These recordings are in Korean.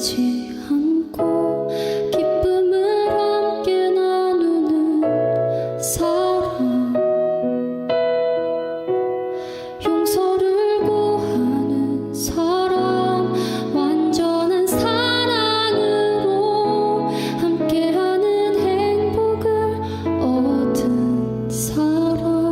원하지 않고 기쁨을 함께 나누는 사람, 용서를 구하는 사람, 완전한 사랑으로 함께하는 행복을 얻은 사람.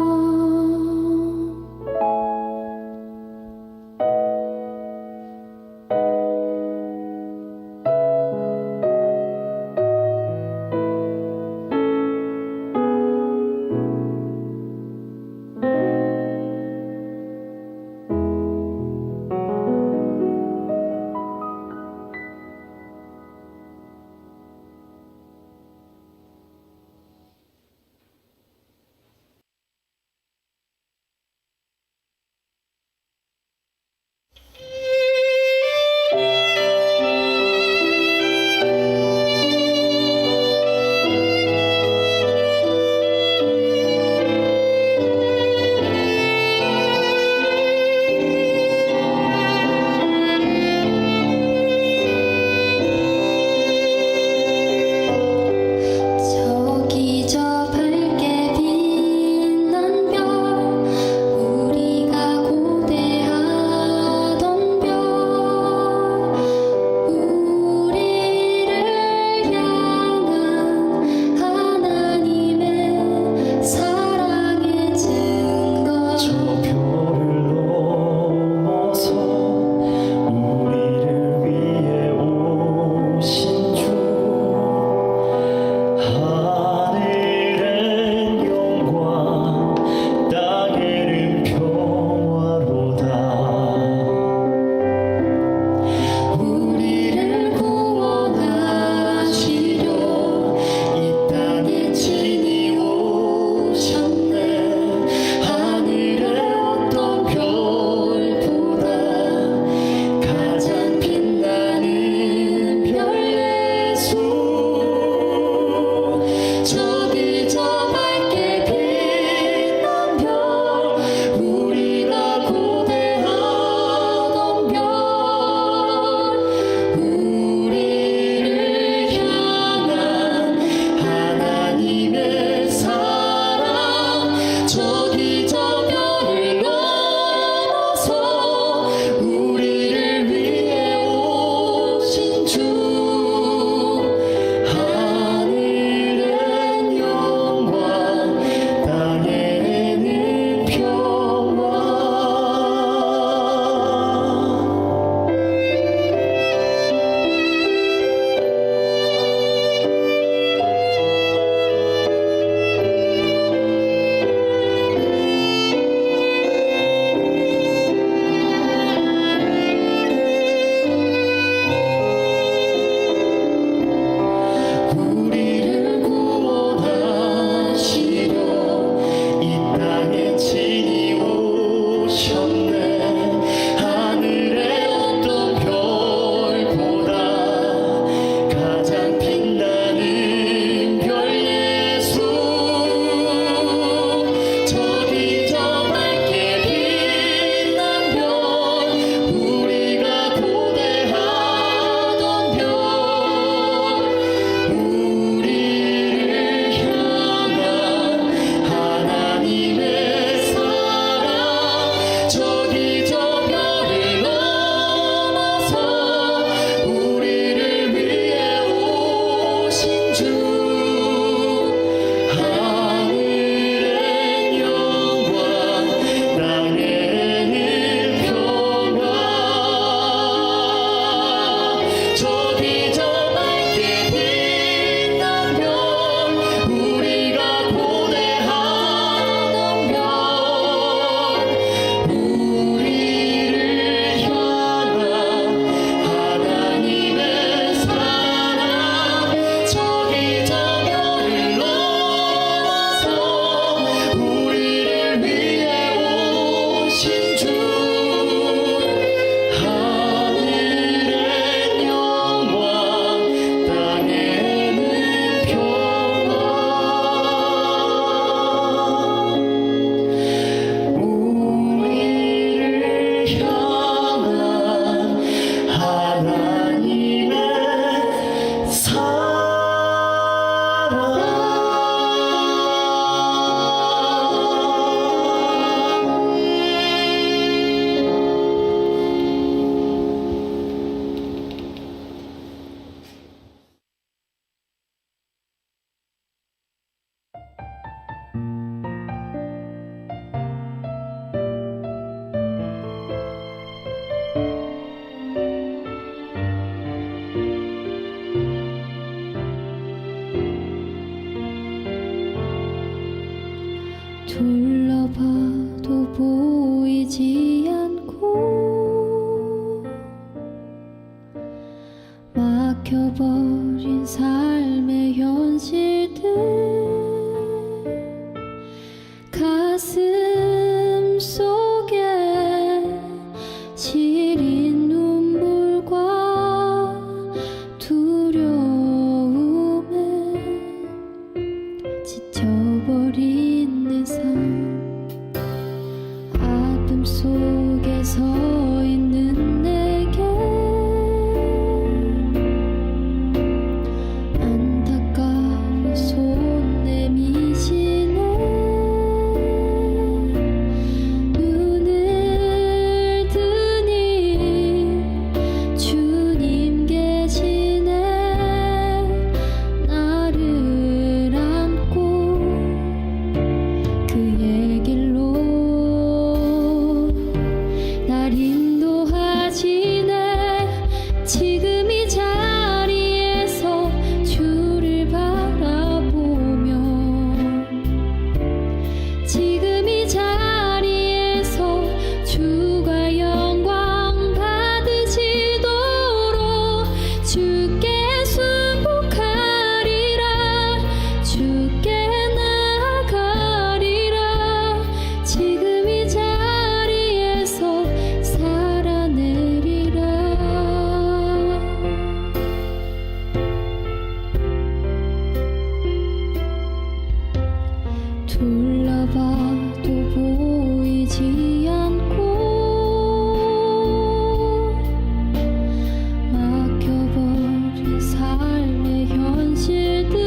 막혀버린 삶의 현실들 가슴 속에 시린 눈물과 두려움에 지쳐버린 내 삶 어둠 속에 서 있는 내게 안타까운 손 내미시네 눈을 뜨니 주님 계시네 나를 안고 그의 길로 날 인도하시네 지금 이 자리에서 주를 바라보며 지금 이 자리에서 주가 영광 받으시도록 주께 순복하리라 주께 나아가리라 지금 이 자리에서 살아내리라 둘러봐도 보이지 않고 막혀버린 삶의 현실들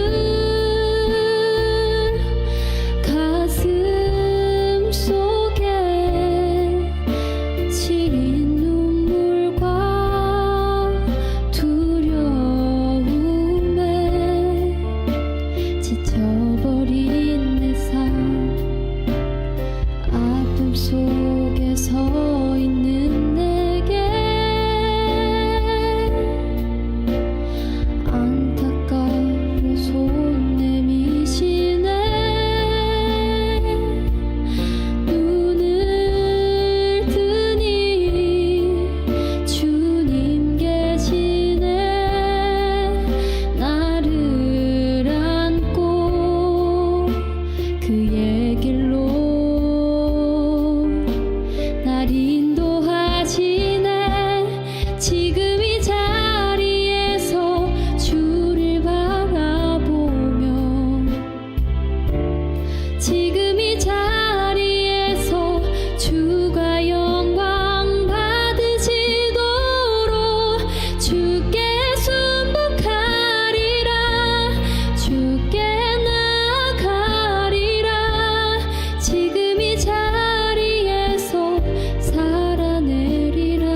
가슴 속에 시린 눈물과 두려움에 지쳐버린 내 삶 아픔 속에 서 있는 내게 안타까운 손 내미시네 눈을 뜨니 주님 계시네 나를 안고 그의 길로 날 인도하시네 지금 이 자리에서 주를 바라보며 지금 이 자리에서 주가 영광 받으시도록 주께 순복하리라 주께 나아가리라 지금 이 자리에서 살아내리라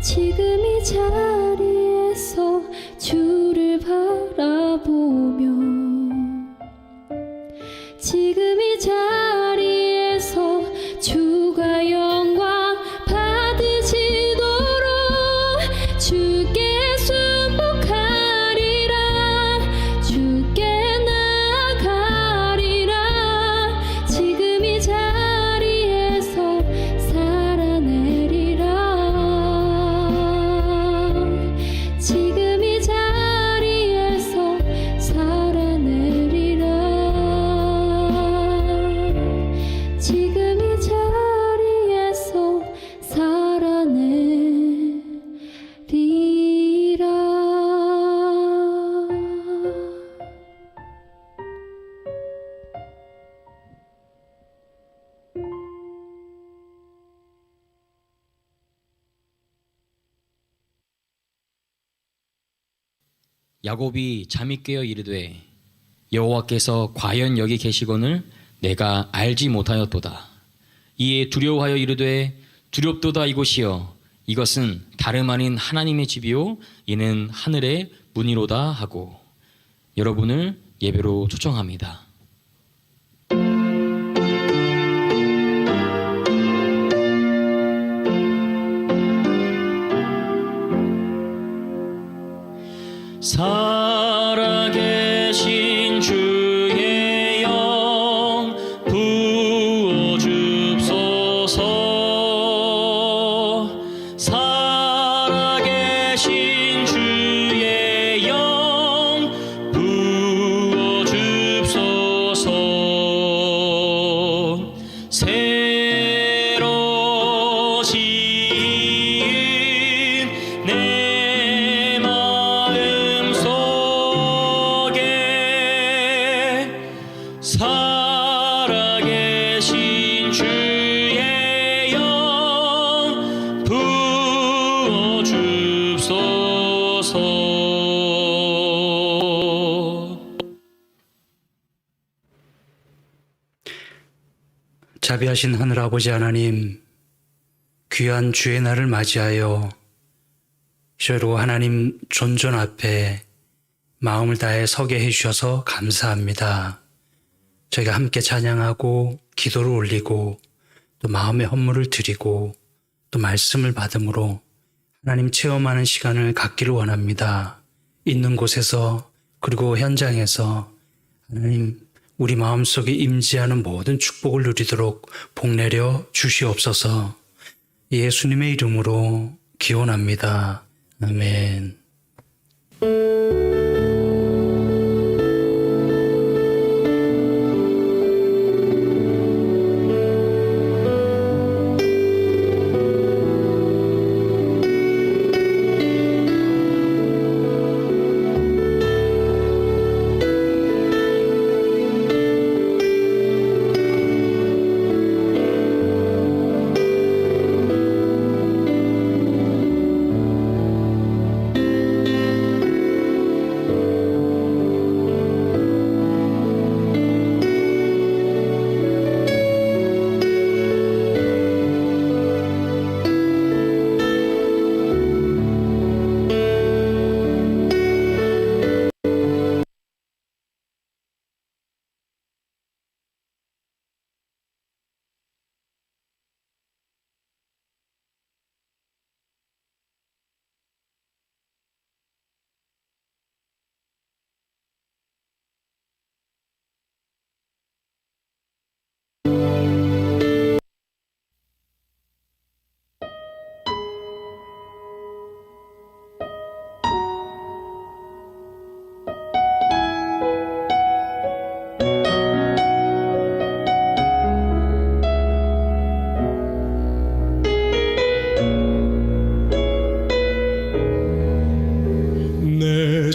지금 이 자리에서 주를 바라보며 지금 이 자리에서 주가 영광 받으시도록 주께 순복하리라 주께 나아가리라 지금 이 자리에서 살아내리라 지금 이 자리에서 살아내리라 지금 이 자리에서 살아내리라 야곱이 잠이 깨어 이르되 여호와께서 과연 여기 계시거늘 내가 알지 못하였도다. 이에 두려워하여 이르되 두렵도다 이곳이여 이것은 다름 아닌 하나님의 집이요 이는 하늘의 문이로다 하고 여러분을 예배로 초청합니다. 살아계신 주의 영 부어줍소서 살아계신 살아계신 주의 영 부어줍소서. 새로 지은 내 마음 속에 살아계신 주의 영 부어줍소서. 자비하신 하늘아버지 하나님, 귀한 주의 날을 맞이하여 저희로 하나님 존전 앞에 마음을 다해 서게 해주셔서 감사합니다. 저희가 함께 찬양하고 기도를 올리고 또 마음의 헌물을 드리고 또 말씀을 받음으로 하나님 체험하는 시간을 갖기를 원합니다. 있는 곳에서 그리고 현장에서 하나님 우리 마음속에 임재하는 모든 축복을 누리도록 복내려 주시옵소서. 예수님의 이름으로 기원합니다. 아멘.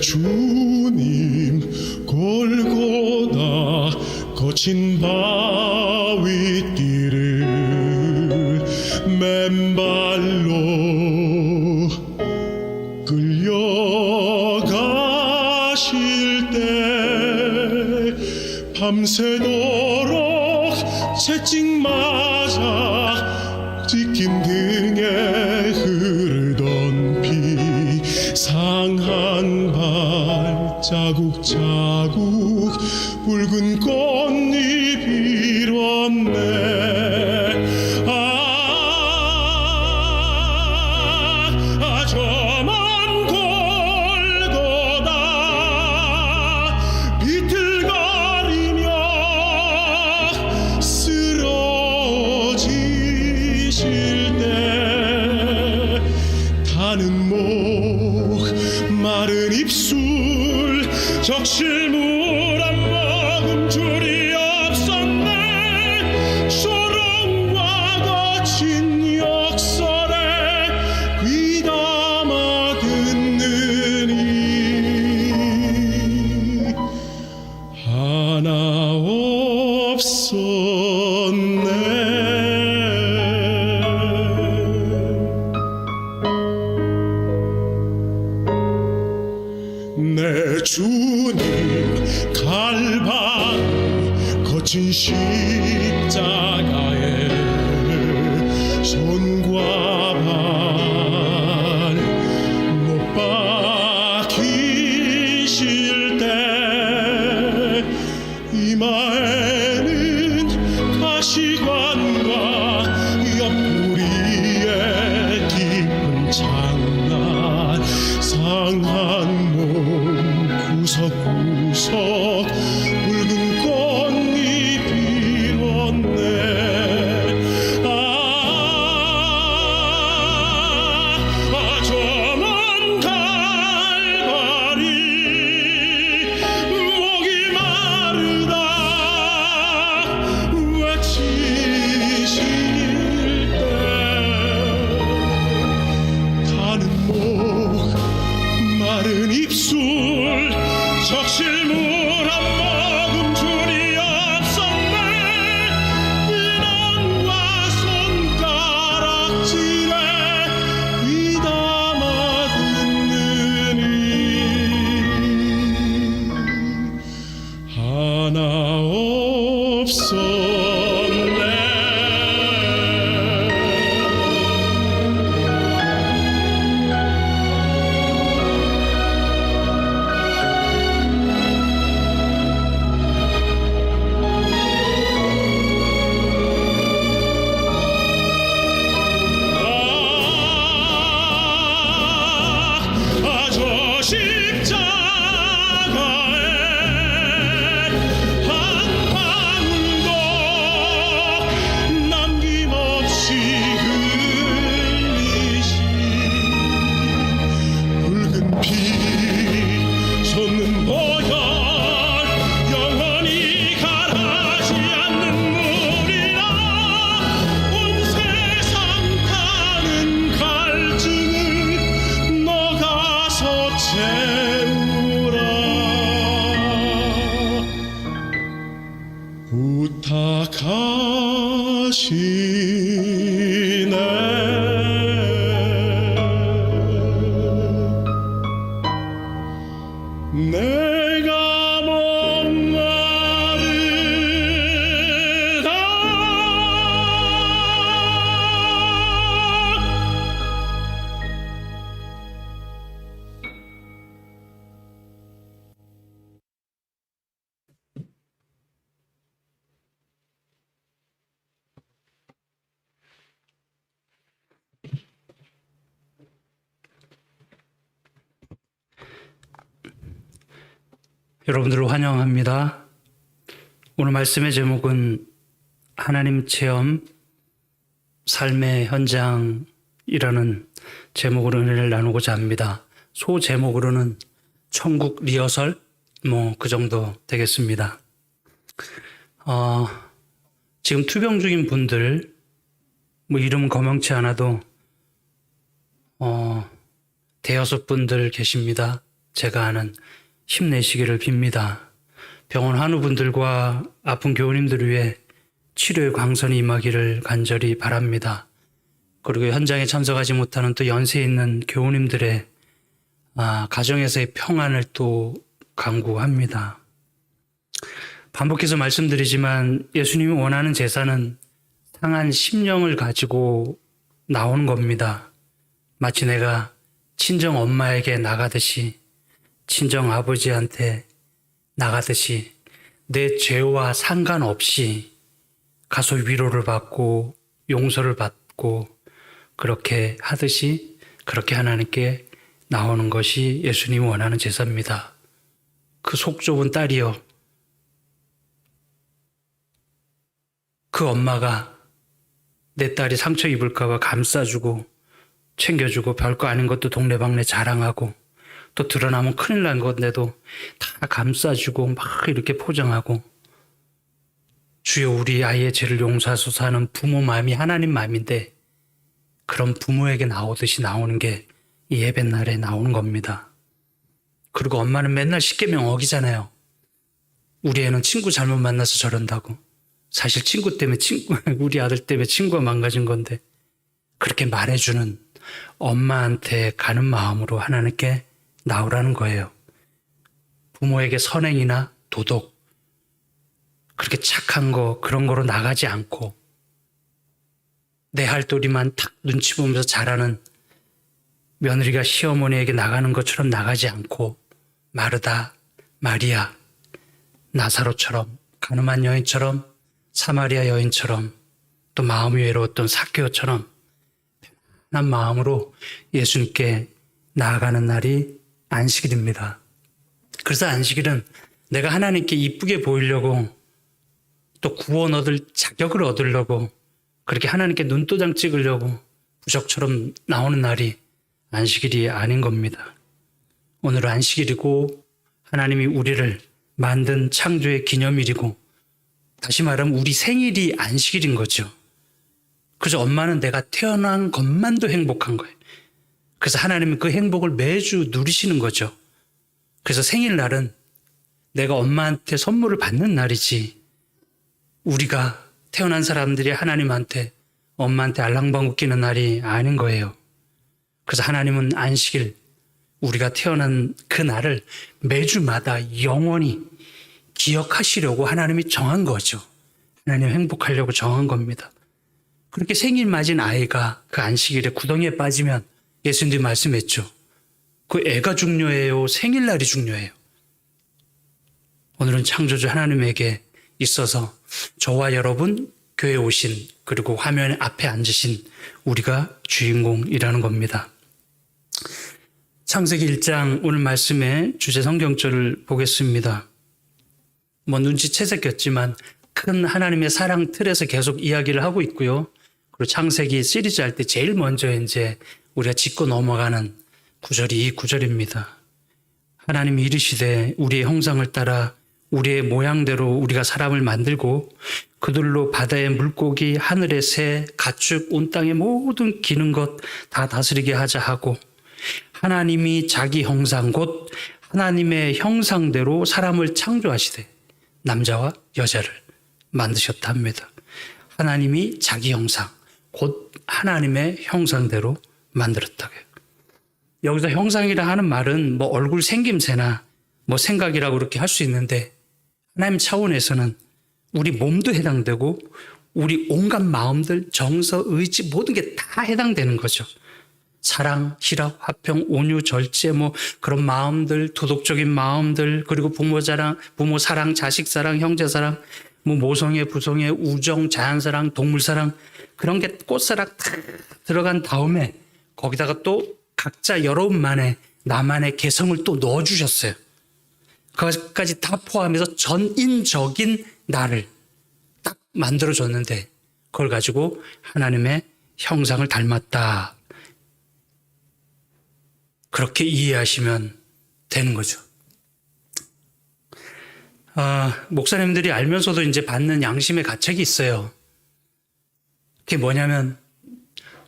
주님 골고다 거친 바위 길을 맨발로 끌려가실 때 밤새도록 채찍 맞아 찢긴 등에 흐르던 피 상한 발자국 자국 붉은 꽃잎 일었네. 저먼 골고다 비틀거리며 쓰러지실 때 타는 목 마른 입술 적실 물 한 모금 줄이 없었네. 조롱과 거친 역설에 귀담아 듣느니 하나 없었네. 내 주님 갈바리 거친 십자가에 손과 발 못 박히실 때 이마에는 가시관과 옆구리에 깊은 장난 상한 몸 구석구석 붉은 꽃잎 일었네. 저먼 피 솟는 보혈 영원히 가라지 않는 물이라 온 세상 타는 갈증을 너가서 채우라 부탁하시네 내가 목마르다 여러분들을 환영합니다. 오늘 말씀의 제목은 하나님 체험 삶의 현장이라는 제목으로 은혜를 나누고자 합니다. 소 제목으로는 천국 리허설 그 정도 되겠습니다. 지금 투병 중인 분들 이름은 거명치 않아도 대여섯 분들 계십니다. 제가 아는 힘내시기를 빕니다. 병원 환우분들과 아픈 교우님들을 위해 치료의 광선이 임하기를 간절히 바랍니다. 그리고 현장에 참석하지 못하는 또 연세 있는 교우님들의 가정에서의 평안을 또 간구합니다. 반복해서 말씀드리지만 예수님이 원하는 제사는 상한 심령을 가지고 나오는 겁니다. 마치 내가 친정 엄마에게 나가듯이 친정 아버지한테 나가듯이 내 죄와 상관없이 가서 위로를 받고 용서를 받고 그렇게 하듯이 그렇게 하나님께 나오는 것이 예수님이 원하는 제사입니다. 그 속 좁은 딸이요. 그 엄마가 내 딸이 상처 입을까 봐 감싸주고 챙겨주고 별거 아닌 것도 동네방네 자랑하고 또 드러나면 큰일 난 건데도 다 감싸주고 막 이렇게 포장하고 주여 우리 아이의 죄를 용서하소서 하는 부모 마음이 하나님 마음인데 그런 부모에게 나오듯이 나오는 게 이 예배날에 나오는 겁니다. 그리고 엄마는 맨날 십계명 어기잖아요. 우리 애는 친구 잘못 만나서 저런다고. 사실 친구 때문에 우리 아들 때문에 친구가 망가진 건데 그렇게 말해주는 엄마한테 가는 마음으로 하나님께 나오라는 거예요. 부모에게 선행이나 도덕 그렇게 착한 거 그런 거로 나가지 않고 내 할 도리만 탁 눈치 보면서 잘하는 며느리가 시어머니에게 나가는 것처럼 나가지 않고 마르다, 마리아, 나사로처럼 가늠한 여인처럼 사마리아 여인처럼 또 마음이 외로웠던 삭개오처럼 편안한 마음으로 예수님께 나아가는 날이 안식일입니다. 그래서 안식일은 내가 하나님께 이쁘게 보이려고 또 구원 얻을 자격을 얻으려고 그렇게 하나님께 눈도장 찍으려고 부적처럼 나오는 날이 안식일이 아닌 겁니다. 오늘은 안식일이고 하나님이 우리를 만든 창조의 기념일이고 다시 말하면 우리 생일이 안식일인 거죠. 그래서 엄마는 내가 태어난 것만도 행복한 거예요. 그래서 하나님은 그 행복을 매주 누리시는 거죠. 그래서 생일날은 내가 엄마한테 선물을 받는 날이지 우리가 태어난 사람들이 하나님한테 엄마한테 알랑방구 끼는 날이 아닌 거예요. 그래서 하나님은 안식일 우리가 태어난 그 날을 매주마다 영원히 기억하시려고 하나님이 정한 거죠. 하나님 행복하려고 정한 겁니다. 그렇게 생일 맞은 아이가 그 안식일에 구덩이에 빠지면 예수님이 말씀했죠. 그 애가 중요해요? 생일날이 중요해요? 오늘은 창조주 하나님에게 있어서 저와 여러분 교회에 오신 그리고 화면 앞에 앉으신 우리가 주인공이라는 겁니다. 창세기 1장 오늘 말씀의 주제 성경절을 보겠습니다. 눈치채색했지만 큰 하나님의 사랑 틀에서 계속 이야기를 하고 있고요. 그리고 창세기 시리즈 할 때 제일 먼저 이제 우리가 짚고 넘어가는 구절이 이 구절입니다. 하나님이 이르시되 우리의 형상을 따라 우리의 모양대로 우리가 사람을 만들고 그들로 바다의 물고기, 하늘의 새, 가축, 온 땅의 모든 기는 것 다 다스리게 하자 하고 하나님이 자기 형상 곧 하나님의 형상대로 사람을 창조하시되 남자와 여자를 만드셨다 합니다. 하나님이 자기 형상 곧 하나님의 형상대로 만들었다고요. 여기서 형상이라 하는 말은 뭐 얼굴 생김새나 뭐 생각이라고 그렇게 할 수 있는데 하나님 차원에서는 우리 몸도 해당되고 우리 온갖 마음들, 정서, 의지 모든 게 다 해당되는 거죠. 사랑, 희락, 화평, 온유, 절제 뭐 그런 마음들, 도덕적인 마음들, 그리고 부모 사랑, 자식 사랑, 형제 사랑, 뭐 모성애, 부성애, 우정, 자연사랑, 동물사랑 그런 게 꽃사랑 다 들어간 다음에 거기다가 또 각자 여러분만의 나만의 개성을 또 넣어주셨어요. 그것까지 다 포함해서 전인적인 나를 딱 만들어줬는데 그걸 가지고 하나님의 형상을 닮았다. 그렇게 이해하시면 되는 거죠. 목사님들이 알면서도 이제 받는 양심의 가책이 있어요. 그게 뭐냐면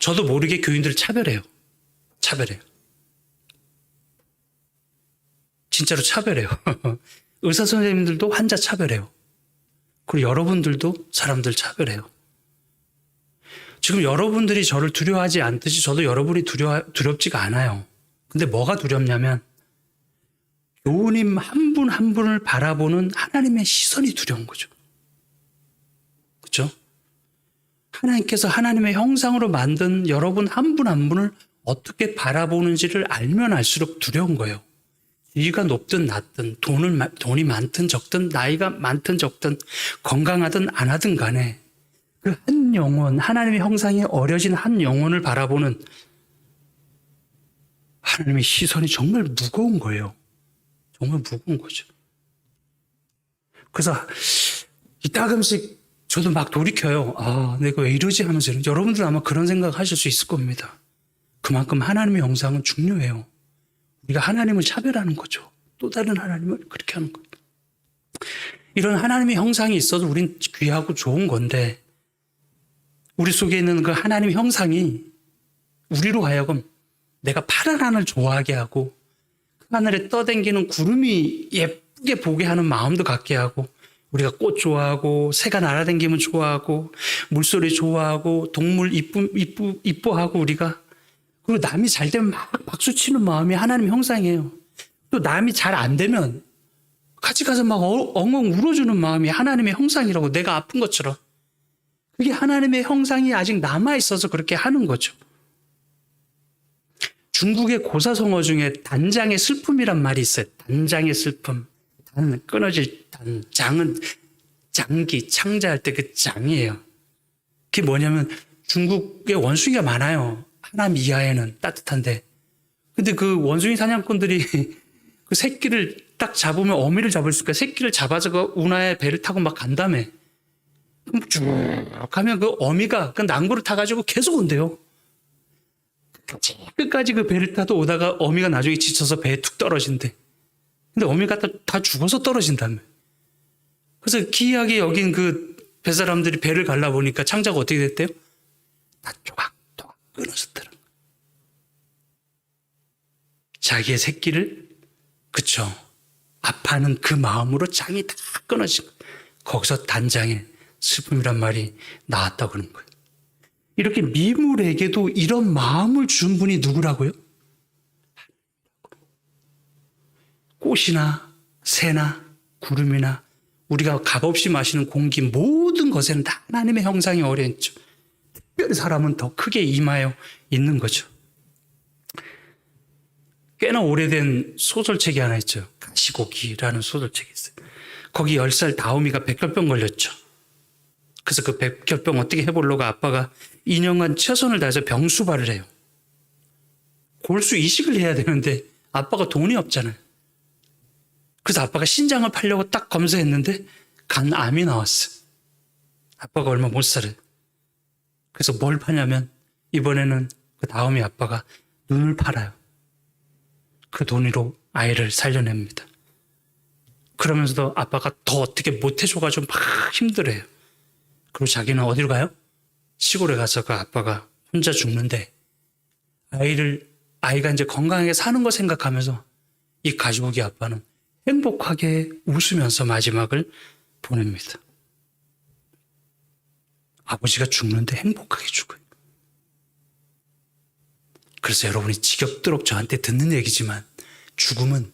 저도 모르게 교인들을 차별해요. 진짜로 차별해요. 의사 선생님들도 환자 차별해요. 그리고 여러분들도 사람들 차별해요. 지금 여러분들이 저를 두려워하지 않듯이 저도 여러분이 두렵지가 않아요. 근데 뭐가 두렵냐면 교우님 한 분 한 분을 바라보는 하나님의 시선이 두려운 거죠. 그렇죠? 하나님께서 하나님의 형상으로 만든 여러분 한 분 한 분을 어떻게 바라보는지를 알면 알수록 두려운 거예요. 위가 높든 낮든 돈이 많든 적든 나이가 많든 적든 건강하든 안 하든 간에 그 한 영혼, 하나님의 형상이 어려진 한 영혼을 바라보는 하나님의 시선이 정말 무거운 거예요. 정말 무거운 거죠. 그래서 이따금씩 저도 막 돌이켜요. 내가 왜 이러지 하면서 여러분들 아마 그런 생각 하실 수 있을 겁니다. 그만큼 하나님의 형상은 중요해요. 우리가 하나님을 차별하는 거죠. 또 다른 하나님을 그렇게 하는 거예요. 이런 하나님의 형상이 있어도 우린 귀하고 좋은 건데 우리 속에 있는 그 하나님의 형상이 우리로 하여금 내가 파란 하늘 좋아하게 하고 그 하늘에 떠다니는 구름이 예쁘게 보게 하는 마음도 갖게 하고 우리가 꽃 좋아하고 새가 날아다니면 좋아하고 물소리 좋아하고 동물 이뻐하고 우리가 그리고 남이 잘 되면 막 박수치는 마음이 하나님의 형상이에요. 또 남이 잘 안 되면 같이 가서 막 엉엉 울어주는 마음이 하나님의 형상이라고 내가 아픈 것처럼 그게 하나님의 형상이 아직 남아있어서 그렇게 하는 거죠. 중국의 고사성어 중에 단장의 슬픔이란 말이 있어요. 단장의 슬픔. 끊어질 단, 장은 장기, 창자할 때 그 장이에요. 그게 뭐냐면 중국에 원숭이가 많아요. 하남 이하에는 따뜻한데. 근데 그 원숭이 사냥꾼들이 그 새끼를 딱 잡으면 어미를 잡을 수 있으니까 새끼를 잡아서 그 운하에 배를 타고 막 간다며. 그럼 쭉 가면 그 어미가 그 낭구를 타가지고 계속 온대요. 끝까지 그 배를 타도 오다가 어미가 나중에 지쳐서 배에 툭 떨어진대. 근데 어미가 다 죽어서 떨어진다며. 그래서 기이하게 여긴 그 배사람들이 배를 갈라 보니까 창자가 어떻게 됐대요? 다 조각조각 끊어졌더라. 자기의 새끼를 그쵸 아파하는 그 마음으로 장이 다 끊어진 거예요. 거기서 단장의 슬픔이란 말이 나왔다고 그러는 거예요. 이렇게 미물에게도 이런 마음을 준 분이 누구라고요? 꽃이나 새나 구름이나 우리가 값없이 마시는 공기 모든 것에는 다 하나님의 형상이 어려있죠. 특별히 사람은 더 크게 임하여 있는 거죠. 꽤나 오래된 소설책이 하나 있죠. 가시고기라는 소설책이 있어요. 거기 10살 다움이가 백혈병 걸렸죠. 그래서 그 백혈병 어떻게 해보려고 아빠가 2년간 최선을 다해서 병수발을 해요. 골수 이식을 해야 되는데 아빠가 돈이 없잖아요. 그래서 아빠가 신장을 팔려고 딱 검사했는데 간암이 나왔어. 아빠가 얼마 못 살아요. 그래서 뭘 파냐면 이번에는 그 다음에 아빠가 눈을 팔아요. 그 돈으로 아이를 살려냅니다. 그러면서도 아빠가 더 어떻게 못해줘가지고 막 힘들어요. 그리고 자기는 어디로 가요? 시골에 가서 그 아빠가 혼자 죽는데 아이가 이제 건강하게 사는 거 생각하면서 이 가족의 아빠는 행복하게 웃으면서 마지막을 보냅니다. 아버지가 죽는데 행복하게 죽어요. 그래서 여러분이 지겹도록 저한테 듣는 얘기지만 죽음은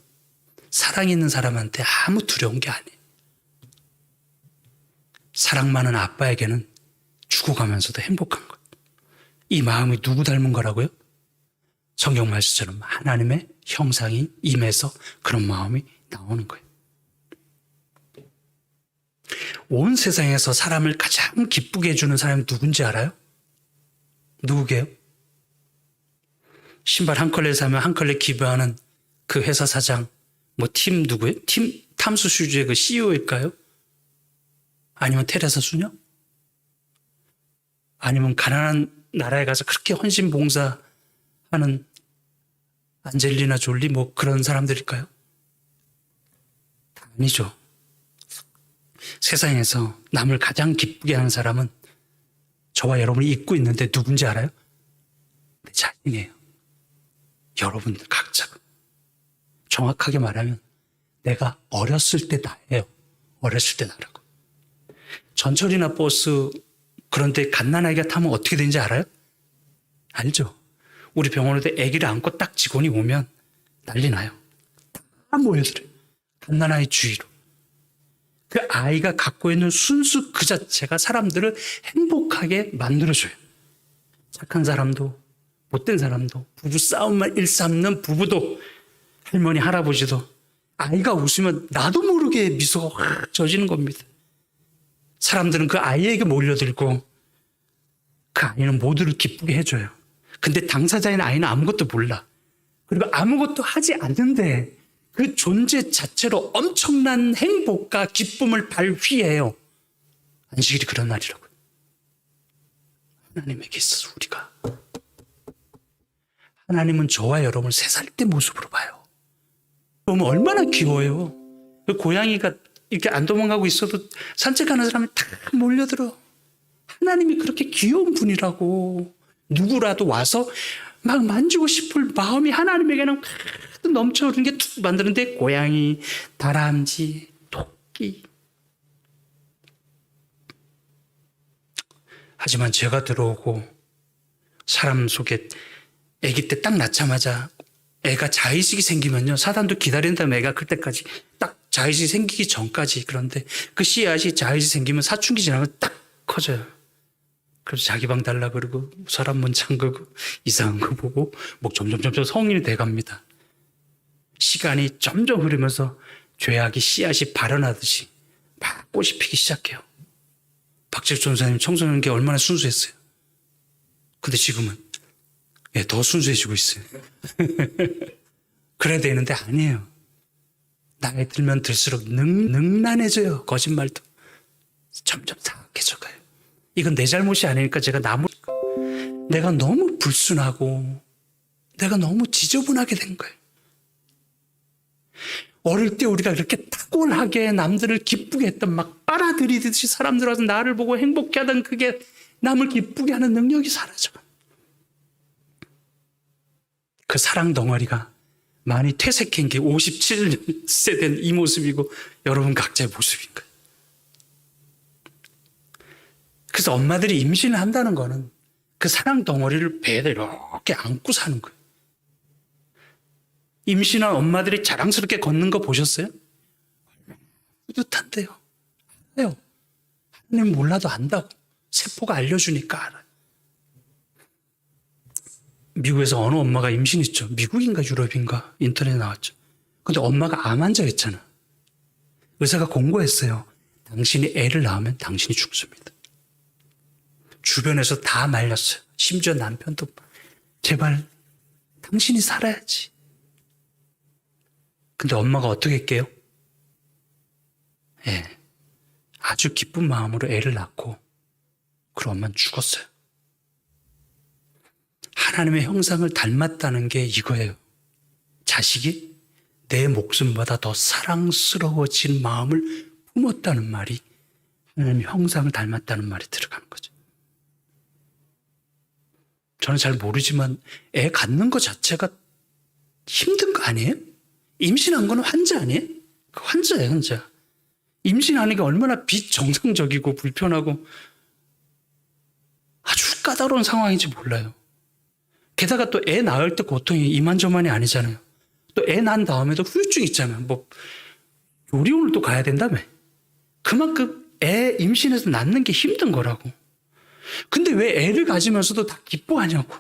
사랑 있는 사람한테 아무 두려운 게 아니에요. 사랑 많은 아빠에게는 죽어가면서도 행복한 거예요. 이 마음이 누구 닮은 거라고요? 성경 말씀처럼 하나님의 형상이 임해서 그런 마음이 나오는 거예요. 온 세상에서 사람을 가장 기쁘게 해주는 사람이 누군지 알아요? 누구게요? 신발 한 컬레 사면 한 컬레 기부하는 그 회사 사장, 팀 누구예요? 팀 탐수 슈즈의 그 CEO일까요? 아니면 테레사 수녀? 아니면 가난한 나라에 가서 그렇게 헌신 봉사하는 안젤리나 졸리 그런 사람들일까요? 아니죠. 세상에서 남을 가장 기쁘게 하는 사람은 저와 여러분이 잊고 있는데 누군지 알아요? 내 자신이에요. 여러분들 각자가. 정확하게 말하면 내가 어렸을 때 나예요. 어렸을 때 나라고. 전철이나 버스 그런데 갓난아이가 타면 어떻게 되는지 알아요? 알죠? 우리 병원에도 아기를 안고 딱 직원이 오면 난리 나요. 다 모여들어요. 갓난아이 주위로. 그 아이가 갖고 있는 순수 그 자체가 사람들을 행복하게 만들어줘요. 착한 사람도 못된 사람도 부부 싸움만 일삼는 부부도 할머니 할아버지도 아이가 웃으면 나도 모르게 미소가 확 져지는 겁니다. 사람들은 그 아이에게 몰려들고 그 아이는 모두를 기쁘게 해줘요. 근데 당사자인 아이는 아무것도 몰라. 그리고 아무것도 하지 않는데 그 존재 자체로 엄청난 행복과 기쁨을 발휘해요. 안식일이 그런 날이라고요. 하나님에게 있어서 우리가 하나님은 저와 여러분을 3살 때 모습으로 봐요. 그러면 얼마나 귀여워요. 고양이가 이렇게 안 도망가고 있어도 산책하는 사람이 다 몰려들어. 하나님이 그렇게 귀여운 분이라고. 누구라도 와서 막 만지고 싶을 마음이 하나님에게는 가득 넘쳐오르는 게 툭 만드는데 고양이, 다람쥐, 토끼. 하지만 죄가 들어오고 사람 속에 아기 때 딱 낳자마자 애가 자의식이 생기면요. 사단도 기다린다면 애가 클 때까지 딱 자의식이 생기기 전까지. 그런데 그 씨앗이 자의식이 생기면 사춘기 지나면 딱 커져요. 그래서 자기 방 달라 그러고 서랍 문 잠그고 이상한 거 보고 점점 성인이 돼갑니다. 시간이 점점 흐르면서 죄악이 씨앗이 발현하듯이 막 꽃이 피기 시작해요. 박재수 전사님 청소년기 얼마나 순수했어요. 근데 지금은 더 순수해지고 있어요. 그래야 되는데 아니에요. 나이 들면 들수록 능란해져요. 거짓말도. 점점 사악해져가요. 이건 내 잘못이 아니니까 내가 너무 불순하고 내가 너무 지저분하게 된 거예요. 어릴 때 우리가 그렇게 탁월하게 남들을 기쁘게 했던 막 빨아들이듯이 사람들 와서 나를 보고 행복해하던 그게 남을 기쁘게 하는 능력이 사라져. 그 사랑 덩어리가 많이 퇴색한 게 57세 된 이 모습이고 여러분 각자의 모습인 거예요. 그래서 엄마들이 임신을 한다는 거는 그 사랑 덩어리를 배에다 이렇게 안고 사는 거예요. 임신한 엄마들이 자랑스럽게 걷는 거 보셨어요? 뿌듯한데요. 알아요. 하나님 몰라도 안다고. 세포가 알려주니까 알아요. 미국에서 어느 엄마가 임신했죠. 미국인가 유럽인가 인터넷에 나왔죠. 근데 엄마가 암 환자였잖아. 의사가 공고했어요. 당신이 애를 낳으면 당신이 죽습니다. 주변에서 다 말렸어요. 심지어 남편도 제발 당신이 살아야지. 근데 엄마가 어떻게 했게요? 아주 기쁜 마음으로 애를 낳고 그럼 엄마는 죽었어요. 하나님의 형상을 닮았다는 게 이거예요. 자식이 내 목숨보다 더 사랑스러워진 마음을 품었다는 말이 하나님 형상을 닮았다는 말이 들어가는 거죠. 저는 잘 모르지만 애 갖는 것 자체가 힘든 거 아니에요? 임신한 거는 환자 아니에요? 그 환자예요, 환자. 임신하는 게 얼마나 비정상적이고 불편하고 아주 까다로운 상황인지 몰라요. 게다가 또 애 낳을 때 고통이 이만저만이 아니잖아요. 또 애 낳은 다음에도 후유증 있잖아요. 뭐 요리원을 또 가야 된다며. 그만큼 애 임신해서 낳는 게 힘든 거라고. 근데 왜 애를 가지면서도 다 기뻐하냐고.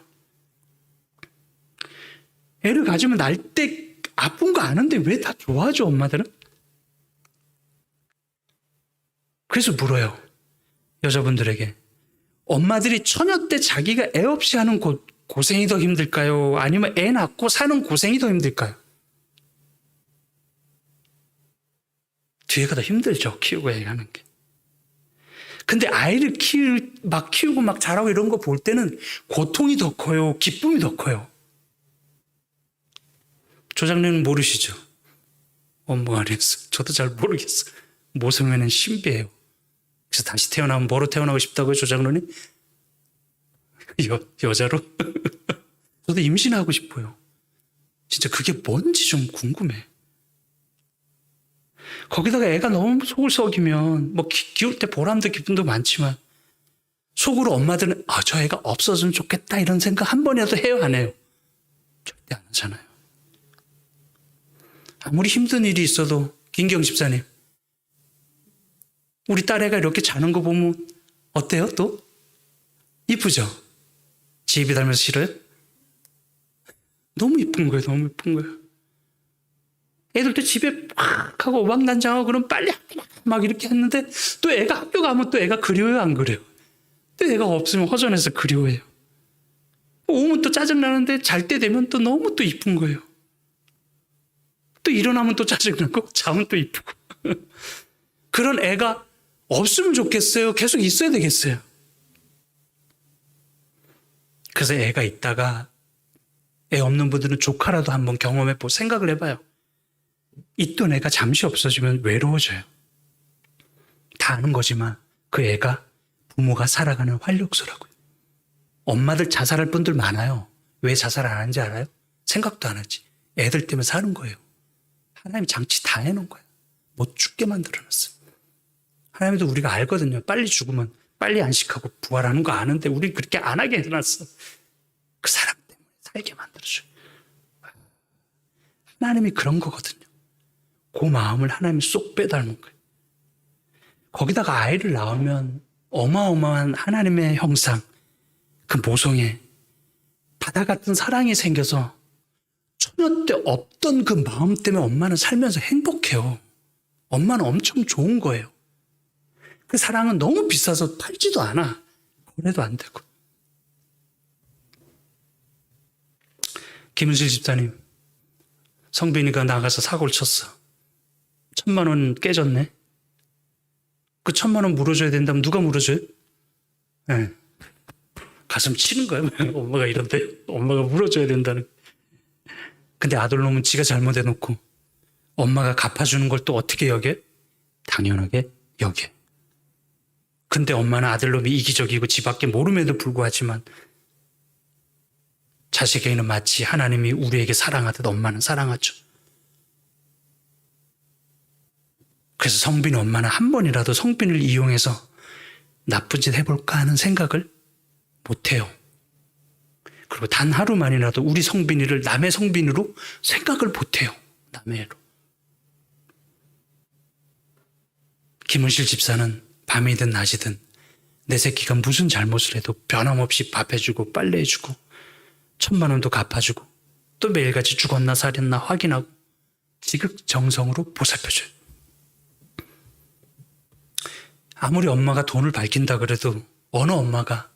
애를 가지면 날 때 아픈 거 아는데 왜 다 좋아하죠, 엄마들은? 그래서 물어요, 여자분들에게. 엄마들이 처녀 때 자기가 애 없이 하는 고생이 더 힘들까요? 아니면 애 낳고 사는 고생이 더 힘들까요? 뒤에가 더 힘들죠, 키우고 애 하는 게. 근데 아이를 키우고 막 자라고 이런 거 볼 때는 고통이 더 커요? 기쁨이 더 커요? 조장님은 모르시죠? 엄마가 아니었어. 저도 잘 모르겠어. 모성애는 신비해요. 그래서 다시 태어나면 뭐로 태어나고 싶다고요, 조장로님? 여자로? 저도 임신하고 싶어요. 진짜 그게 뭔지 좀 궁금해. 거기다가 애가 너무 속을 썩이면 뭐 키울 때 보람도 기쁨도 많지만 속으로 엄마들은 저 애가 없어졌으면 좋겠다 이런 생각 한 번이라도 해요, 안 해요? 절대 안 하잖아요. 아무리 힘든 일이 있어도 김경 집사님, 우리 딸애가 이렇게 자는 거 보면 어때요 또? 이쁘죠? 지 입이 닮아서 싫어요? 너무 이쁜 거예요, 너무 이쁜 거예요. 애들도 집에 팍 하고 오박난장하고 그럼 빨리 막 이렇게 했는데 또 애가 학교 가면 또 애가 그리워요, 안 그래요? 또 애가 없으면 허전해서 그리워해요. 오면 또 짜증나는데 잘 때 되면 또 너무 또 이쁜 거예요. 또 일어나면 또 짜증나고 자면 또 이쁘고. 그런 애가 없으면 좋겠어요? 계속 있어야 되겠어요? 그래서 애가 있다가 애 없는 분들은 조카라도 한번 경험해보고 생각을 해봐요. 있던 애가 잠시 없어지면 외로워져요. 다 아는 거지만 그 애가 부모가 살아가는 활력소라고요. 엄마들 자살할 분들 많아요. 왜 자살 안 하는지 알아요? 생각도 안 하지. 애들 때문에 사는 거예요. 하나님이 장치 다 해놓은 거야. 못 죽게 만들어놨어요. 하나님도 우리가 알거든요. 빨리 죽으면 빨리 안식하고 부활하는 거 아는데 우리 그렇게 안 하게 해놨어. 그 사람 때문에 살게 만들어줘요. 하나님이 그런 거거든요. 그 마음을 하나님이 쏙 빼닮은 거예요. 거기다가 아이를 낳으면 어마어마한 하나님의 형상, 그 모성애, 바다 같은 사랑이 생겨서 처녀 때 없던 그 마음 때문에 엄마는 살면서 행복해요. 엄마는 엄청 좋은 거예요. 그 사랑은 너무 비싸서 팔지도 않아. 거래도 안 되고. 김은실 집사님, 성빈이가 나가서 사고를 쳤어. 1,000,000원 깨졌네. 그 1,000,000원 물어줘야 된다면 누가 물어줘요? 네. 가슴 치는 거야. 엄마가 이런데 엄마가 물어줘야 된다는. 근데 아들놈은 지가 잘못해놓고 엄마가 갚아주는 걸 또 어떻게 여겨? 당연하게 여겨. 근데 엄마는 아들놈이 이기적이고 지 밖에 모름에도 불구하지만 자식에게는 마치 하나님이 우리에게 사랑하듯 엄마는 사랑하죠. 그래서 성빈이 엄마는 한 번이라도 성빈을 이용해서 나쁜 짓 해볼까 하는 생각을 못해요. 그리고 단 하루만이라도 우리 성빈이를 남의 성빈으로 생각을 못해요. 남의 애로. 김은실 집사는 밤이든 낮이든 내 새끼가 무슨 잘못을 해도 변함없이 밥 해주고 빨래 해주고 1,000,000원도 갚아주고 또 매일같이 죽었나 살았나 확인하고 지극정성으로 보살펴줘요. 아무리 엄마가 돈을 밝힌다 그래도 어느 엄마가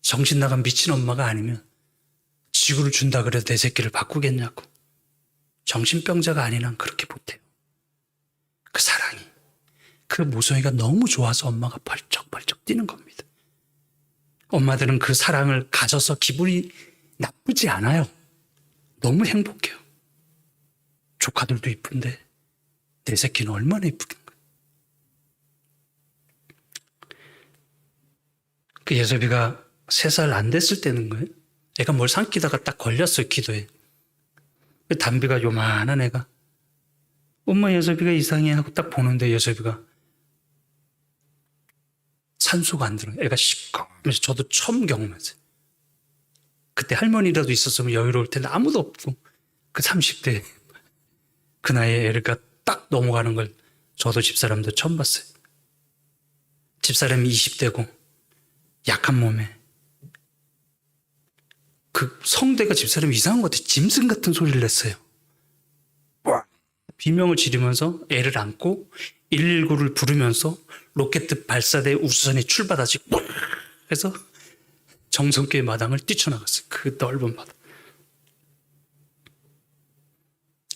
정신 나간 미친 엄마가 아니면 지구를 준다 그래도 내 새끼를 바꾸겠냐고. 정신병자가 아닌 한 그렇게 못해요. 그 사랑이, 그 모성애가 너무 좋아서 엄마가 벌쩍벌쩍 뛰는 겁니다. 엄마들은 그 사랑을 가져서 기분이 나쁘지 않아요. 너무 행복해요. 조카들도 이쁜데 내 새끼는 얼마나 이쁘겠는가. 그 예섭이가 3살 안 됐을 때는 거예요. 애가 뭘 삼키다가 딱 걸렸어요, 기도에. 그 담비가 요만한 애가 엄마 예섭이가 이상해 하고 딱 보는데 예섭이가 산소가 안 들어요. 애가 시꺼면서 저도 처음 경험했어요. 그때 할머니라도 있었으면 여유로울 텐데 아무도 없고 그 30대 그 나이에 애가 딱 넘어가는 걸 저도 집사람도 처음 봤어요. 집사람이 20대고 약한 몸에 그 성대가 집사람이 이상한 것 같아요. 짐승 같은 소리를 냈어요. 비명을 지르면서 애를 안고 119를 부르면서 로켓 발사대 우주선이 출발하지 해서 정성교회 마당을 뛰쳐나갔어요. 그 넓은 바다.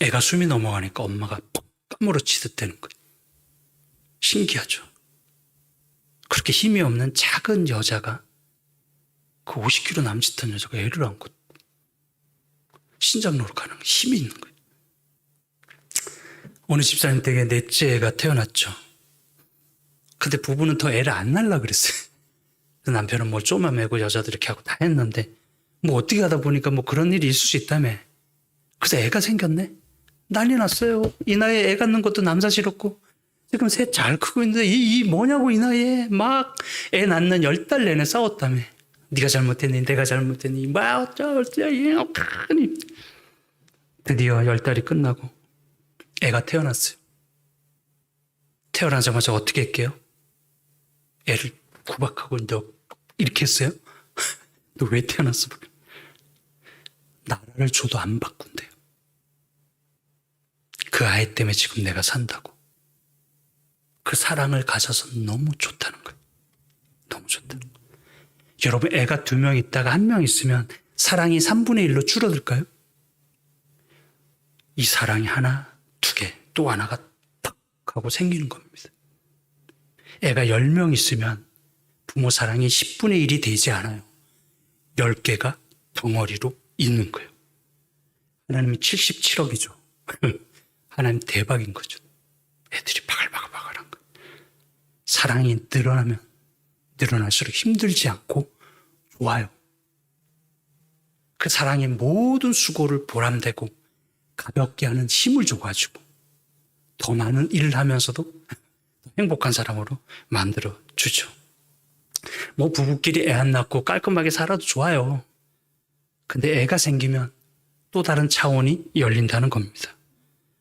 애가 숨이 넘어가니까 엄마가 퍽 까무러치듯 되는 거예요. 신기하죠. 그렇게 힘이 없는 작은 여자가 그 50kg 남짓한 여자가 애를 안고 신장 노력하는 힘이 있는 거예요. 어느 집사님 댁에 넷째 애가 태어났죠. 근데 부부는 더 애를 안 낳으려 그랬어요. 남편은 뭐 쪼마 매고 여자들 이렇게 하고 다 했는데 뭐 어떻게 하다 보니까 뭐 그런 일이 있을 수 있다며. 그래서 애가 생겼네. 난리 났어요. 이 나이에 애 갖는 것도 남사 싫었고 지금 셋 잘 크고 있는데 이 뭐냐고 이 나이에 막 애 낳는 10달 내내 싸웠다며. 네가 잘못했니 내가 잘못했니 막 어쩌니 드디어 10달이 끝나고 애가 태어났어요. 태어나자마자 어떻게 할게요? 애를 구박하고 너 이렇게 했어요? 너 왜 태어났어? 나라를 줘도 안 바꾼대요. 그 아이 때문에 지금 내가 산다고. 그 사랑을 가져서 너무 좋다는 거예요. 너무 좋다는 거예요. 여러분 애가 2명 있다가 1명 있으면 사랑이 3분의 1로 줄어들까요? 이 사랑이 하나, 2개, 또 하나가 탁 하고 생기는 겁니다. 애가 10명 있으면 부모 사랑이 10분의 1이 되지 않아요. 10개가 덩어리로 있는 거예요. 하나님이 77억이죠. 하나님 대박인 거죠. 애들이 바글바글바글한 거예요. 사랑이 늘어나면 늘어날수록 힘들지 않고 좋아요. 그 사랑의 모든 수고를 보람되고 가볍게 하는 힘을 줘가지고 더 많은 일을 하면서도 행복한 사람으로 만들어 주죠. 뭐 부부끼리 애 안 낳고 깔끔하게 살아도 좋아요. 근데 애가 생기면 또 다른 차원이 열린다는 겁니다.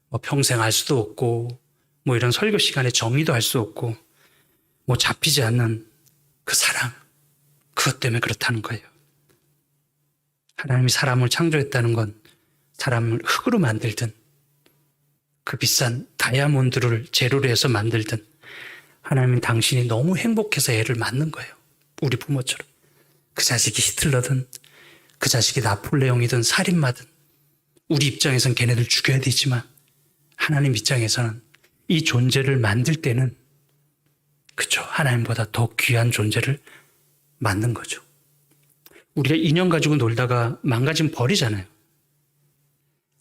뭐 평생 할 수도 없고 뭐 이런 설교 시간에 정의도 할 수 없고 뭐 잡히지 않는 그 사랑, 그것 때문에 그렇다는 거예요. 하나님이 사람을 창조했다는 건 사람을 흙으로 만들든 그 비싼 다이아몬드를 재료로 해서 만들든 하나님은 당신이 너무 행복해서 애를 낳는 거예요. 우리 부모처럼. 그 자식이 히틀러든 그 자식이 나폴레옹이든 살인마든 우리 입장에선 걔네들 죽여야 되지만 하나님 입장에서는 이 존재를 만들 때는 그죠. 하나님보다 더 귀한 존재를 만든 거죠. 우리가 인형 가지고 놀다가 망가지면 버리잖아요.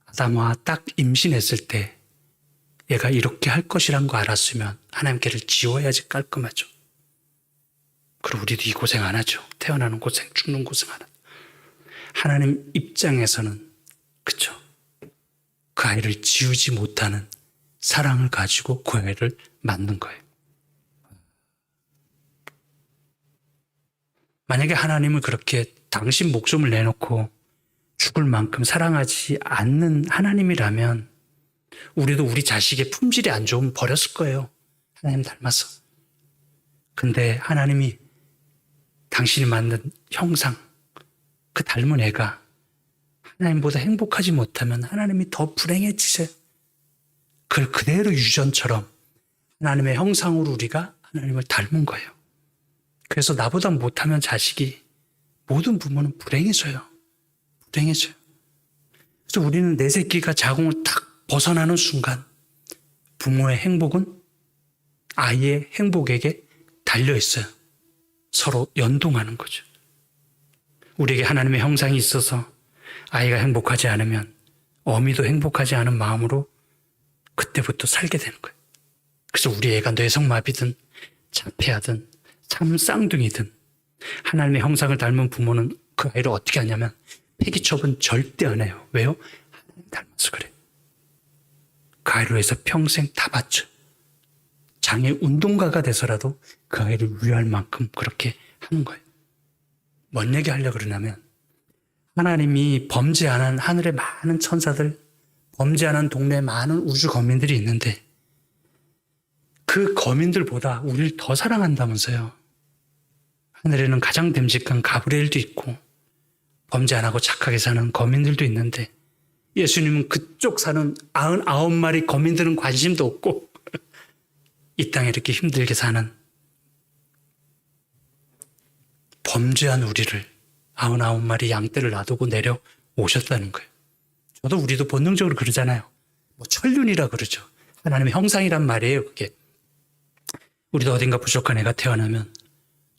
아담과 딱 임신했을 때 얘가 이렇게 할 것이란 거 알았으면 하나님 걔를 지워야지 깔끔하죠. 그리고 우리도 이 고생 안 하죠. 태어나는 고생, 죽는 고생 안 하죠. 하나님 입장에서는 그죠. 그 아이를 지우지 못하는 사랑을 가지고 그 아이를 만든 거예요. 만약에 하나님을 그렇게 당신 목숨을 내놓고 죽을 만큼 사랑하지 않는 하나님이라면 우리도 우리 자식의 품질이 안 좋으면 버렸을 거예요. 하나님 닮아서. 근데 하나님이 당신이 만든 형상, 그 닮은 애가 하나님보다 행복하지 못하면 하나님이 더 불행해지세요. 그걸 그대로 유전처럼 하나님의 형상으로 우리가 하나님을 닮은 거예요. 그래서 나보다 못하면 자식이 모든 부모는 불행해져요. 불행해져요. 그래서 우리는 내 새끼가 자궁을 딱 벗어나는 순간 부모의 행복은 아이의 행복에게 달려있어요. 서로 연동하는 거죠. 우리에게 하나님의 형상이 있어서 아이가 행복하지 않으면 어미도 행복하지 않은 마음으로 그때부터 살게 되는 거예요. 그래서 우리 애가 뇌성마비든 자폐하든 참 쌍둥이든 하나님의 형상을 닮은 부모는 그 아이를 어떻게 하냐면 폐기 처분 절대 안 해요. 왜요? 하나님 닮아서 그래. 그 아이를 위해서 평생 다 바쳐. 장애 운동가가 돼서라도 그 아이를 위할 만큼 그렇게 하는 거예요. 뭔 얘기 하려고 그러냐면 하나님이 범죄 안 한 하늘의 많은 천사들, 범죄 안 한 동네에 많은 우주 거민들이 있는데 그 거민들보다 우리를 더 사랑한다면서요. 하늘에는 가장 됨직한 가브리엘도 있고 범죄 안 하고 착하게 사는 거민들도 있는데 예수님은 그쪽 사는 99마리 거민들은 관심도 없고 이 땅에 이렇게 힘들게 사는 범죄한 우리를 99마리 양떼를 놔두고 내려오셨다는 거예요. 저도 우리도 본능적으로 그러잖아요. 뭐 천륜이라 그러죠. 하나님의 형상이란 말이에요. 그게. 우리도 어딘가 부족한 애가 태어나면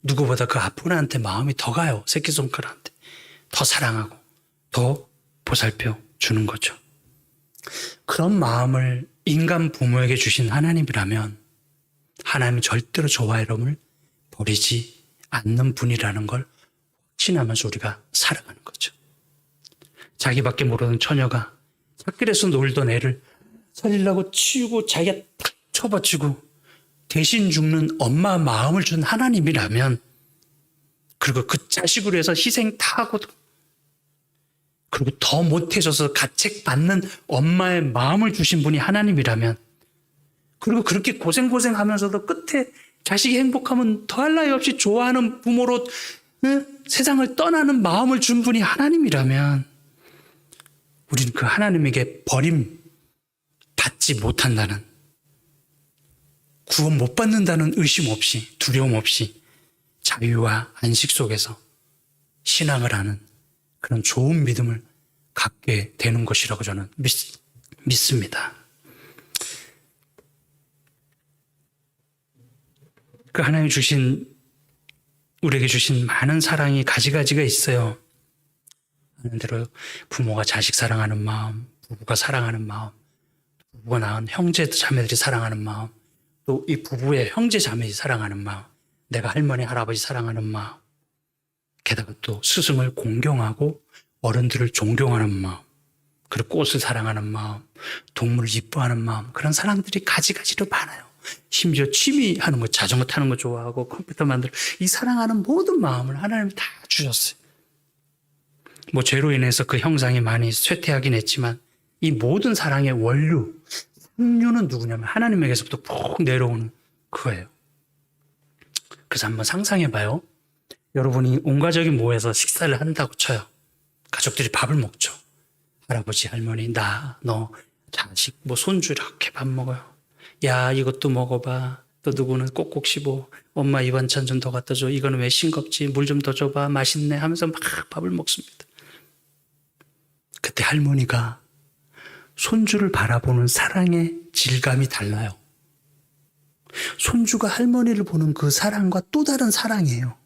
누구보다 그 아픈 애한테 마음이 더 가요. 새끼손가락한테. 더 사랑하고 더 보살펴 주는 거죠. 그런 마음을 인간 부모에게 주신 하나님이라면 하나님은 절대로 저와 여러분을 버리지 않는 분이라는 걸 확신하면서 우리가 살아가는 거죠. 자기밖에 모르는 처녀가 찻길에서 놀던 애를 살리려고 치우고 자기가 탁 쳐버치고 대신 죽는 엄마 마음을 준 하나님이라면 그리고 그 자식으로 해서 희생 다 하고 그리고 더 못해줘서 가책받는 엄마의 마음을 주신 분이 하나님이라면 그리고 그렇게 고생하면서도 끝에 자식이 행복하면 더할 나위 없이 좋아하는 부모로 세상을 떠나는 마음을 준 분이 하나님이라면 우리는 그 하나님에게 버림 받지 못한다는 구원 못 받는다는 의심 없이 두려움 없이 자유와 안식 속에서 신앙을 하는 그런 좋은 믿음을 갖게 되는 것이라고 저는 믿습니다. 그 하나님이 우리에게 주신 많은 사랑이 가지가지가 있어요. 하는 대로 부모가 자식 사랑하는 마음, 부부가 사랑하는 마음, 부부가 낳은 형제 자매들이 사랑하는 마음, 또 이 부부의 형제 자매들이 사랑하는 마음, 내가 할머니 할아버지 사랑하는 마음, 게다가 또 스승을 공경하고 어른들을 존경하는 마음, 그리고 꽃을 사랑하는 마음, 동물을 이뻐하는 마음, 그런 사랑들이 가지가지로 많아요. 심지어 취미하는 거, 자전거 타는 거 좋아하고 컴퓨터 만들고 이 사랑하는 모든 마음을 하나님이 다 주셨어요. 뭐 죄로 인해서 그 형상이 많이 쇠퇴하긴 했지만 이 모든 사랑의 원료, 상류는 누구냐면 하나님에게서부터 푹 내려오는 그거예요. 그래서 한번 상상해봐요. 여러분이 온 가족이 모여서 식사를 한다고 쳐요. 가족들이 밥을 먹죠. 할아버지, 할머니, 나, 너, 자식, 뭐 손주 이렇게 밥 먹어요. 야, 이것도 먹어봐. 또 누구는 꼭꼭 씹어. 엄마 이 반찬 좀 더 갖다 줘. 이거는 왜 싱겁지? 물 좀 더 줘봐. 맛있네 하면서 막 밥을 먹습니다. 그때 할머니가 손주를 바라보는 사랑의 질감이 달라요. 손주가 할머니를 보는 그 사랑과 또 다른 사랑이에요.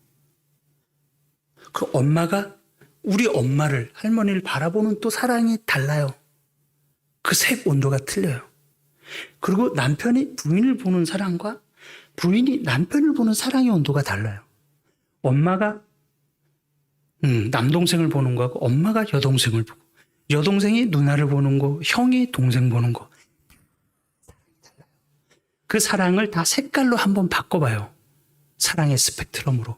그 엄마가 우리 엄마를, 할머니를 바라보는 또 사랑이 달라요. 그 색 온도가 틀려요. 그리고 남편이 부인을 보는 사랑과 부인이 남편을 보는 사랑의 온도가 달라요. 엄마가 남동생을 보는 거하고 엄마가 여동생을 보고 여동생이 누나를 보는 거, 형이 동생 보는 거. 그 사랑을 다 색깔로 한번 바꿔봐요. 사랑의 스펙트럼으로.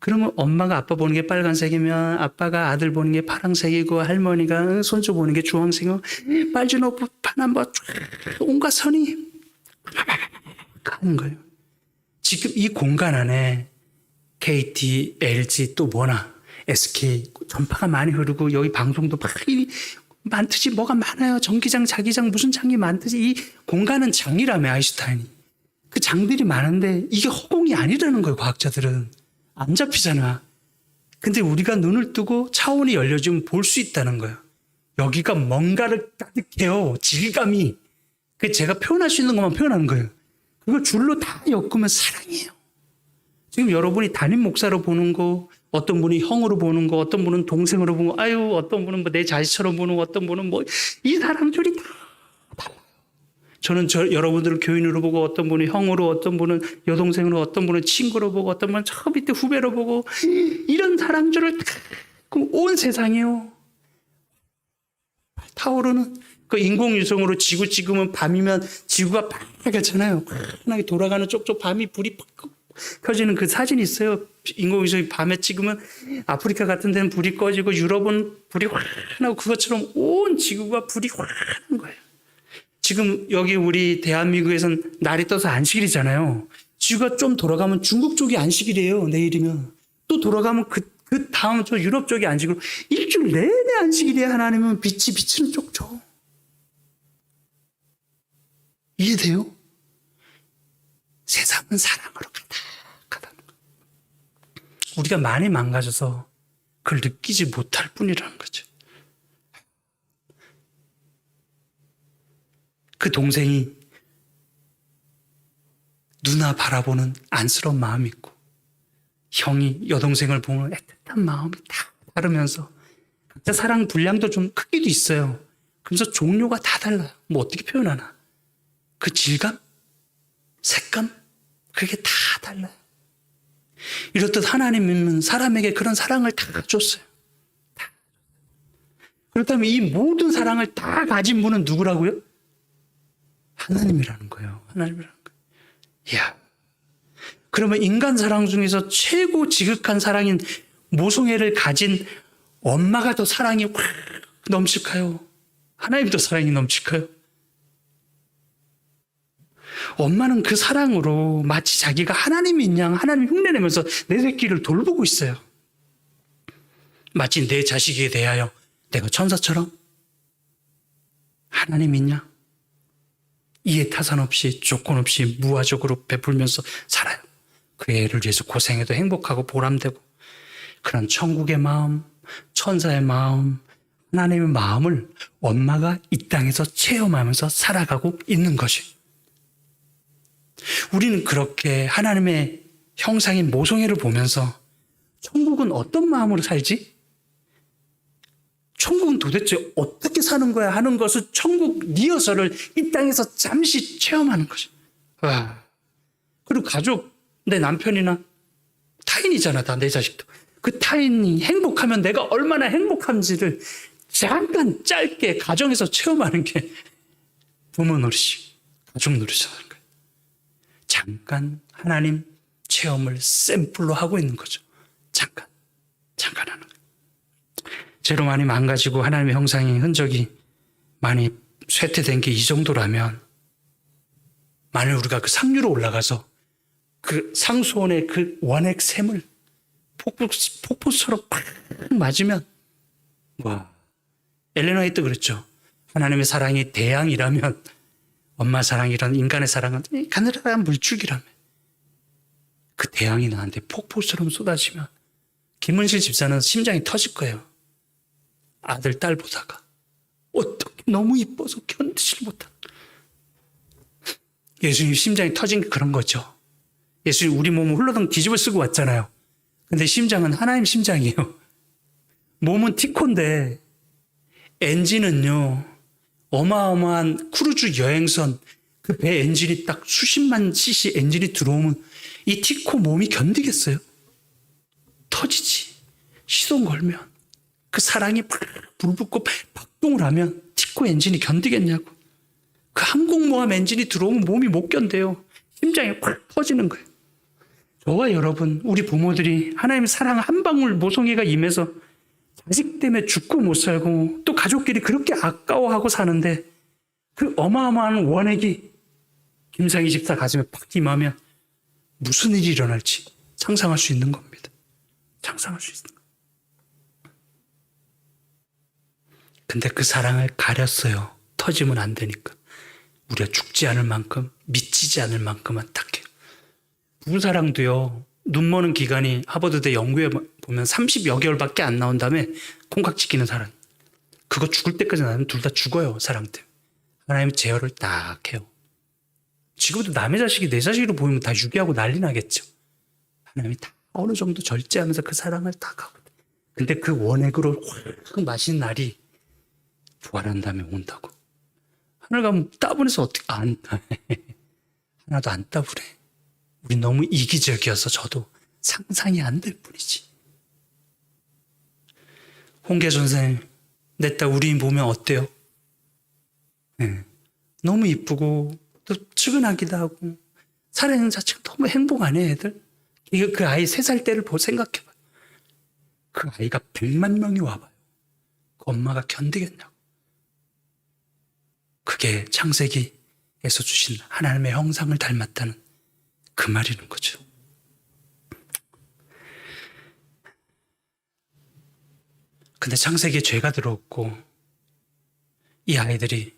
그러면 엄마가 아빠 보는 게 빨간색이면 아빠가 아들 보는 게 파란색이고 할머니가 손주 보는 게 주황색이고 빨주노 파남보 온갖 선이 가는 거예요. 지금 이 공간 안에 KT, LG 또 뭐나 SK 전파가 많이 흐르고 여기 방송도 많듯이 뭐가 많아요. 전기장, 자기장 무슨 장이 많듯이 이 공간은 장이라며 아인슈타인이. 그 장들이 많은데 이게 허공이 아니라는 거예요. 과학자들은. 안 잡히잖아. 근데 우리가 눈을 뜨고 차원이 열려지면 볼 수 있다는 거예요. 여기가 뭔가를 가득해요. 질감이. 그 제가 표현할 수 있는 것만 표현하는 거예요. 그걸 줄로 다 엮으면 사랑이에요. 지금 여러분이 담임 목사로 보는 거, 어떤 분이 형으로 보는 거, 어떤 분은 동생으로 보는 거, 어떤 분은 뭐 내 자식처럼 보는 거, 어떤 분은 뭐 이 사람들이 다 달라요. 저는 여러분들을 교인으로 보고, 어떤 분은 형으로, 어떤 분은 여동생으로, 어떤 분은 친구로 보고, 어떤 분은 저 밑에 후배로 보고, 이런 사랑줄을 온 세상이요. 타오르는 그 인공위성으로 지구 찍으면 밤이면 지구가 빨갛잖아요. 환하게 돌아가는 쪽쪽 밤이 불이 팍 켜지는 그 사진이 있어요. 인공위성이 밤에 찍으면 아프리카 같은 데는 불이 꺼지고 유럽은 불이 환하고, 그것처럼 온 지구가 불이 환한 거예요. 지금 여기 우리 대한민국에선 날이 떠서 안식일이잖아요. 지구가 좀 돌아가면 중국 쪽이 안식일이에요. 내일이면. 또 돌아가면 그 다음 저 유럽 쪽이 안식일로, 일주일 내내 안식일이야. 하나님은 빛이 비치는 쪽죠. 이해돼요? 세상은 사랑으로 가득하다는 거. 우리가 많이 망가져서 그걸 느끼지 못할 뿐이라는 거죠. 그 동생이 누나 바라보는 안쓰러운 마음이 있고, 형이 여동생을 보는 애틋한 마음이 다 다르면서, 각자 사랑 분량도 좀 크기도 있어요. 그래서 종류가 다 달라요. 뭐 어떻게 표현하나? 그 질감? 색감? 그게 다 달라요. 이렇듯 하나님은 사람에게 그런 사랑을 다 줬어요. 다. 그렇다면 이 모든 사랑을 다 가진 분은 누구라고요? 하나님이라는 거예요. 하나님이라는 거예요. 이야. 그러면 인간 사랑 중에서 최고 지극한 사랑인 모성애를 가진 엄마가 더 사랑이 확 넘칠까요? 하나님이 더 사랑이 넘칠까요? 엄마는 그 사랑으로 마치 자기가 하나님인 양 하나님 흉내내면서 내 새끼를 돌보고 있어요. 마치 내 자식에 대하여 내가 천사처럼 하나님인 양 이해 타산 없이 조건 없이 무화적으로 베풀면서 살아요. 그 애를 위해서 고생해도 행복하고 보람되고, 그런 천국의 마음, 천사의 마음, 하나님의 마음을 엄마가 이 땅에서 체험하면서 살아가고 있는 것이. 우리는 그렇게 하나님의 형상인 모성애를 보면서 천국은 어떤 마음으로 살지? 천국은 도대체 어떻게 사는 거야 하는 것을, 천국 리허설을 이 땅에서 잠시 체험하는 거죠. 와. 그리고 가족, 내 남편이나 타인이잖아, 다 내 자식도. 그 타인이 행복하면 내가 얼마나 행복한지를 잠깐 짧게 가정에서 체험하는 게 부모 노릇이, 가족 노릇이라는 거예요. 잠깐 하나님 체험을 샘플로 하고 있는 거죠. 잠깐 하는 거예요. 죄로 많이 망가지고 하나님의 형상의 흔적이 많이 쇠퇴된 게 이 정도라면, 만일 우리가 그 상류로 올라가서 그 상수원의 그 원액 샘을 폭포처럼 팍 맞으면, 와, 엘레나 화이트 그랬죠. 하나님의 사랑이 대양이라면 엄마 사랑이란 인간의 사랑은 가느다란 물줄기라며. 그 대양이 나한테 폭포처럼 쏟아지면 김은실 집사는 심장이 터질 거예요. 아들, 딸 보다가 어떻게 너무 이뻐서 견디질 못한. 예수님 심장이 터진 게 그런 거죠. 예수님 우리 몸을 홀라당 뒤집어 쓰고 왔잖아요. 근데 심장은 하나님 심장이에요. 몸은 티코인데 엔진은요, 어마어마한 크루즈 여행선 그 배 엔진이 딱 수십만 cc 엔진이 들어오면 이 티코 몸이 견디겠어요? 터지지. 시동 걸면 그 사랑이 불 붙고 박동을 하면 티코 엔진이 견디겠냐고. 그 항공모함 엔진이 들어오면 몸이 못 견뎌요. 심장이 확 터지는 거예요. 저와 여러분, 우리 부모들이 하나님의 사랑 한 방울 모성애가 임해서 자식 때문에 죽고 못 살고, 또 가족끼리 그렇게 아까워하고 사는데 그 어마어마한 원액이 김상희 집사 가슴에 팍 임하면 무슨 일이 일어날지 상상할 수 있는 겁니다. 상상할 수 있는 겁니다. 근데 그 사랑을 가렸어요. 터지면 안 되니까. 우리가 죽지 않을 만큼, 미치지 않을 만큼만 딱해요. 부부사랑도요, 눈머는 기간이 하버드대 연구에 보면 30여 개월밖에 안 나온 다음에 콩깍지 끼는 사랑. 그거 죽을 때까지 나면 둘 다 죽어요, 사랑 때문에. 하나님이 제어를 딱 해요. 지금도 남의 자식이 내 자식으로 보이면 다 유기하고 난리 나겠죠. 하나님이 다 어느 정도 절제하면서 그 사랑을 딱 하고. 근데 그 원액으로 확 마신 날이 부활한 다음에 온다고. 하늘가 따분해서 어떻게 안 하나도 안 따분해. 우리 너무 이기적이어서 저도 상상이 안 될 뿐이지. 홍계 선생님, 내 딸 우리 보면 어때요? 네. 너무 이쁘고 또 측은하기도 하고 살아있는 자체가 너무 행복 안 해, 애들? 이거 그 아이 3살 때를 생각해봐요. 그 아이가 100만 명이 와봐요. 그 엄마가 견디겠냐고. 그게 창세기에서 주신 하나님의 형상을 닮았다는 그 말이는 거죠. 근데 창세기에 죄가 들어왔고 이 아이들이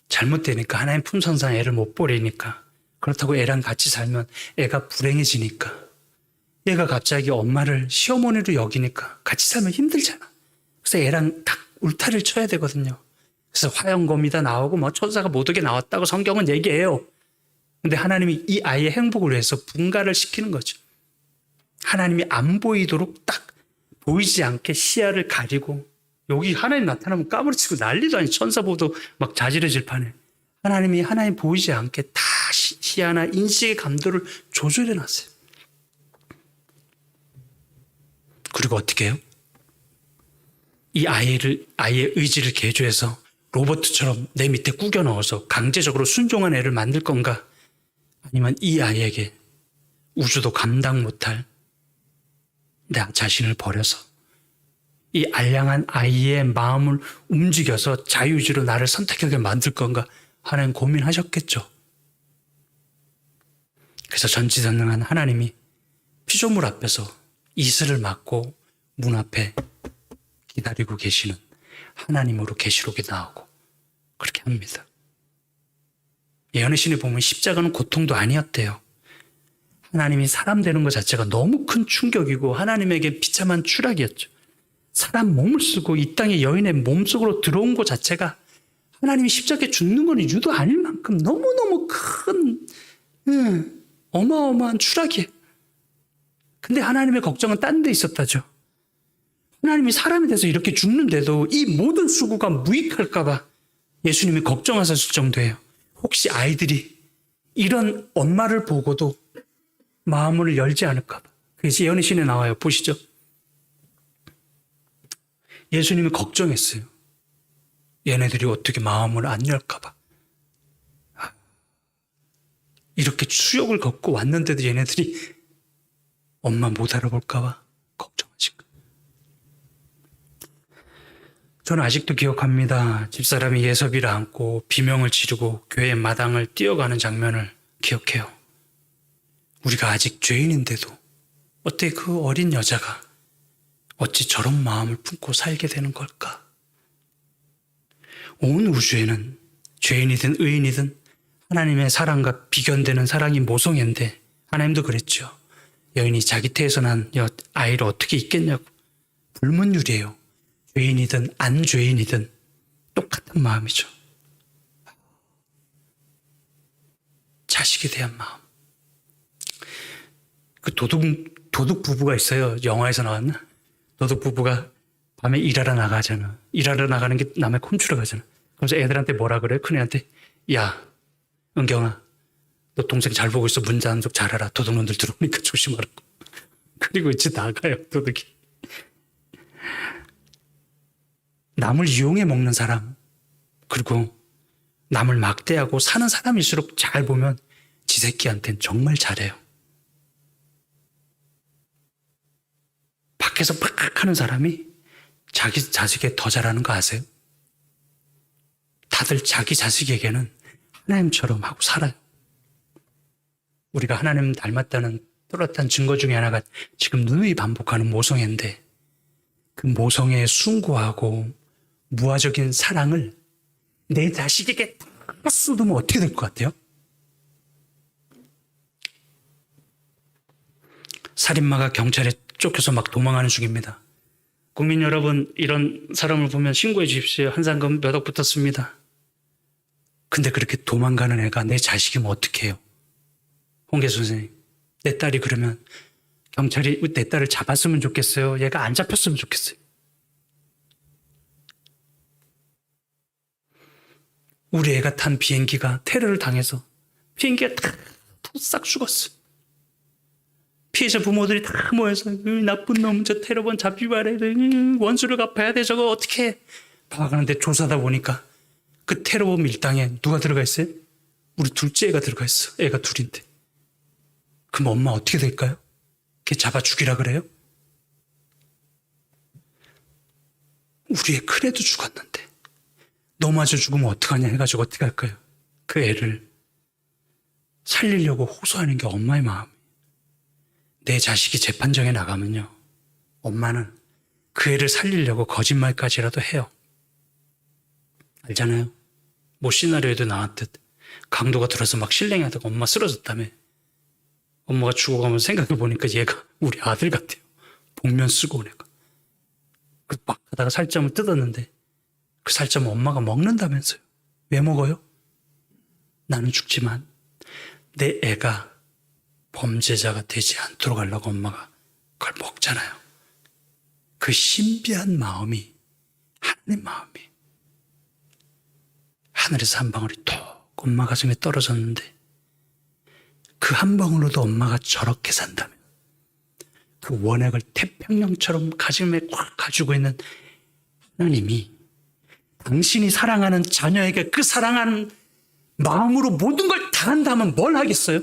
잘못되니까 하나님 품성상 애를 못 버리니까 그렇다고 애랑 같이 살면 애가 불행해지니까 얘가 갑자기 엄마를 시어머니로 여기니까 같이 살면 힘들잖아. 그래서 애랑 딱 울타리를 쳐야 되거든요. 그래서 화영검이 다 나오고 뭐 천사가 못 오게 나왔다고 성경은 얘기해요. 근데 하나님이 이 아이의 행복을 위해서 분가를 시키는 거죠. 하나님이 안 보이도록 딱 보이지 않게 시야를 가리고 여기 하나님 나타나면 까무러치고 난리도 아니 천사 보도 막 자지러질 판에 하나님이 하나님 보이지 않게 다 시야나 인식의 감도를 조절해 놨어요. 그리고 어떻게 해요? 이 아이의 의지를 개조해서 로봇처럼 내 밑에 꾸겨 넣어서 강제적으로 순종한 애를 만들 건가? 아니면 이 아이에게 우주도 감당 못할 내 자신을 버려서 이 알량한 아이의 마음을 움직여서 자유의지로 나를 선택하게 만들 건가 하는 고민하셨겠죠. 그래서 전지전능한 하나님이 피조물 앞에서 이슬을 막고 문 앞에 기다리고 계시는 하나님으로 계시록이 나오고 그렇게 합니다. 예언의 신에 보면 십자가는 고통도 아니었대요. 하나님이 사람 되는 것 자체가 너무 큰 충격이고 하나님에게 비참한 추락이었죠. 사람 몸을 쓰고 이 땅의 여인의 몸속으로 들어온 것 자체가 하나님이 십자가에 죽는 건 유도 아닐 만큼 너무너무 큰 어마어마한 추락이에요. 근데 하나님의 걱정은 딴 데 있었다죠. 하나님이 사람이 돼서 이렇게 죽는데도 이 모든 수고가 무익할까 봐 예수님이 걱정하셨을 정도예요. 혹시 아이들이 이런 엄마를 보고도 마음을 열지 않을까 봐. 그래서 예언의 신에 나와요. 보시죠. 예수님이 걱정했어요. 얘네들이 어떻게 마음을 안 열까 봐. 이렇게 수욕을 걷고 왔는데도 얘네들이 엄마 못 알아볼까 봐 걱정하신 거예요. 저는 아직도 기억합니다. 집사람이 예섭이를 안고 비명을 지르고 교회 마당을 뛰어가는 장면을 기억해요. 우리가 아직 죄인인데도 어떻게 그 어린 여자가 어찌 저런 마음을 품고 살게 되는 걸까? 온 우주에는 죄인이든 의인이든 하나님의 사랑과 비견되는 사랑이 모성애인데 하나님도 그랬죠. 여인이 자기 태에서 난 아이를 어떻게 잊겠냐고. 불문율이에요. 죄인이든 안 죄인이든 똑같은 마음이죠. 자식에 대한 마음. 그 도둑 부부가 있어요. 영화에서 나왔나? 도둑 부부가 밤에 일하러 나가잖아. 일하러 나가는 게 남의 콘추러 가잖아. 그래서 애들한테 뭐라 그래? 큰애한테 야 은경아 너 동생 잘 보고 있어. 문 단속 잘하라. 도둑놈들 들어오니까 조심하라고. 그리고 이제 나가요. 도둑이. 남을 이용해 먹는 사람 그리고 남을 막대하고 사는 사람일수록 잘 보면 지 새끼한테는 정말 잘해요. 밖에서 팍 하는 사람이 자기 자식에 더 잘하는 거 아세요? 다들 자기 자식에게는 하나님처럼 하고 살아요. 우리가 하나님 닮았다는 뚜렷한 증거 중에 하나가 지금 누누이 반복하는 모성애인데 그 모성애에 숭고하고 무화적인 사랑을 내 자식에게 다 쏟으면 어떻게 될 것 같아요? 살인마가 경찰에 쫓겨서 막 도망하는 중입니다. 국민 여러분, 이런 사람을 보면 신고해 주십시오. 한상금 몇 억 붙었습니다. 근데 그렇게 도망가는 애가 내 자식이면 어떻게 해요? 홍계 선생님, 내 딸이 그러면 경찰이 내 딸을 잡았으면 좋겠어요? 얘가 안 잡혔으면 좋겠어요? 우리 애가 탄 비행기가 테러를 당해서 비행기가 싹 죽었어. 피해자 부모들이 다 모여서 나쁜 놈 저 테러범 잡지 말아야 돼. 원수를 갚아야 돼. 저거 어떻게 해. 봐가는데 조사하다 보니까 그 테러범 일당에 누가 들어가 있어요? 우리 둘째 애가 들어가 있어. 애가 둘인데. 그럼 엄마 어떻게 될까요? 걔 잡아 죽이라 그래요? 우리 애 큰애도 죽었는데 너마저 죽으면 어떡하냐 해가지고 어떻게 할까요? 그 애를 살리려고 호소하는 게 엄마의 마음. 내 자식이 재판정에 나가면요, 엄마는 그 애를 살리려고 거짓말까지라도 해요. 알잖아요. 뭐 시나리오에도 나왔듯 강도가 들어서 막 실랭하다가 엄마 쓰러졌다며. 엄마가 죽어가면 생각해보니까 얘가 우리 아들 같아요. 복면 쓰고 온 애가. 막 하다가 살점을 뜯었는데 그 살점을 엄마가 먹는다면서요. 왜 먹어요? 나는 죽지만 내 애가 범죄자가 되지 않도록 하려고 엄마가 그걸 먹잖아요. 그 신비한 마음이 하나님 마음이. 하늘에서 한 방울이 톡 엄마 가슴에 떨어졌는데 그 한 방울로도 엄마가 저렇게 산다면 그 원액을 태평양처럼 가슴에 꽉 가지고 있는 하나님이 당신이 사랑하는 자녀에게 그 사랑하는 마음으로 모든 걸 다 한다면 뭘 하겠어요?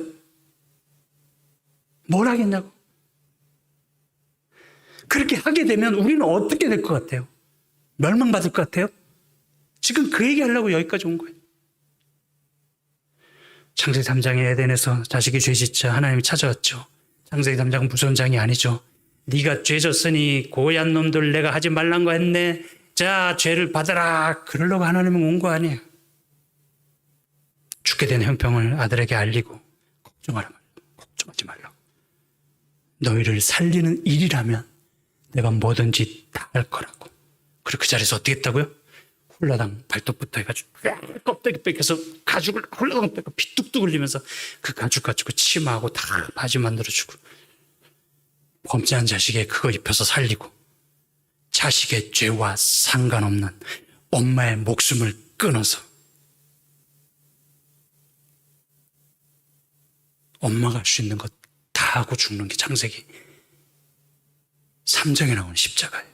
뭘 하겠냐고. 그렇게 하게 되면 우리는 어떻게 될 것 같아요? 멸망받을 것 같아요? 지금 그 얘기하려고 여기까지 온 거예요. 창세기 3장의 에덴에서 자식이 죄짓자 하나님이 찾아왔죠. 창세기 3장은 무서운장이 아니죠. 네가 죄졌으니 고얀 놈들 내가 하지 말란 거 했네. 자, 죄를 받아라. 그러려고 하나님은 온 거 아니에요. 죽게 된 형평을 아들에게 알리고 걱정하지 말라고. 너희를 살리는 일이라면 내가 뭐든지 다 할 거라고. 그리고 그 자리에서 어떻게 했다고요? 홀라당 발톱부터 해가지고 껍데기 뺏겨서 가죽을 홀라당 뺏고 피 뚝뚝 흘리면서 그 가죽 가지고 치마하고 다 바지 만들어주고 범죄한 자식에 그거 입혀서 살리고 자식의 죄와 상관없는 엄마의 목숨을 끊어서 엄마가 할 수 있는 것 다 하고 죽는 게 창세기 3장에 나오는 십자가예요.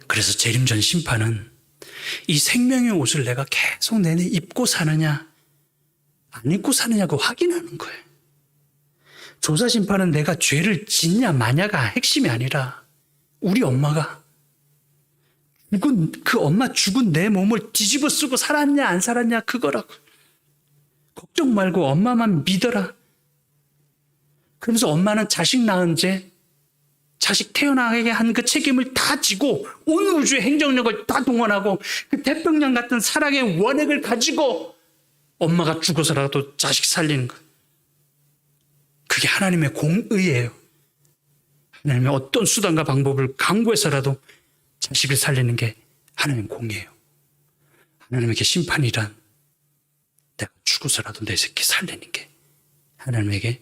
그래서 재림전 심판은 이 생명의 옷을 내가 계속 내내 입고 사느냐 안 입고 사느냐고 확인하는 거예요. 조사 심판은 내가 죄를 짓냐 마냐가 핵심이 아니라 우리 엄마가 죽은 그 엄마 죽은 내 몸을 뒤집어 쓰고 살았냐 안 살았냐 그거라고. 걱정 말고 엄마만 믿어라. 그러면서 엄마는 자식 낳은 죄 자식 태어나게 한 그 책임을 다 지고 온 우주의 행정력을 다 동원하고 그 태평양 같은 사랑의 원액을 가지고 엄마가 죽어서라도 자식 살리는 것. 그게 하나님의 공의예요. 하나님의 어떤 수단과 방법을 강구해서라도 자식을 살리는 게 하나님의 공의예요. 하나님에게 심판이란 내가 죽어서라도 내 새끼 살리는 게 하나님에게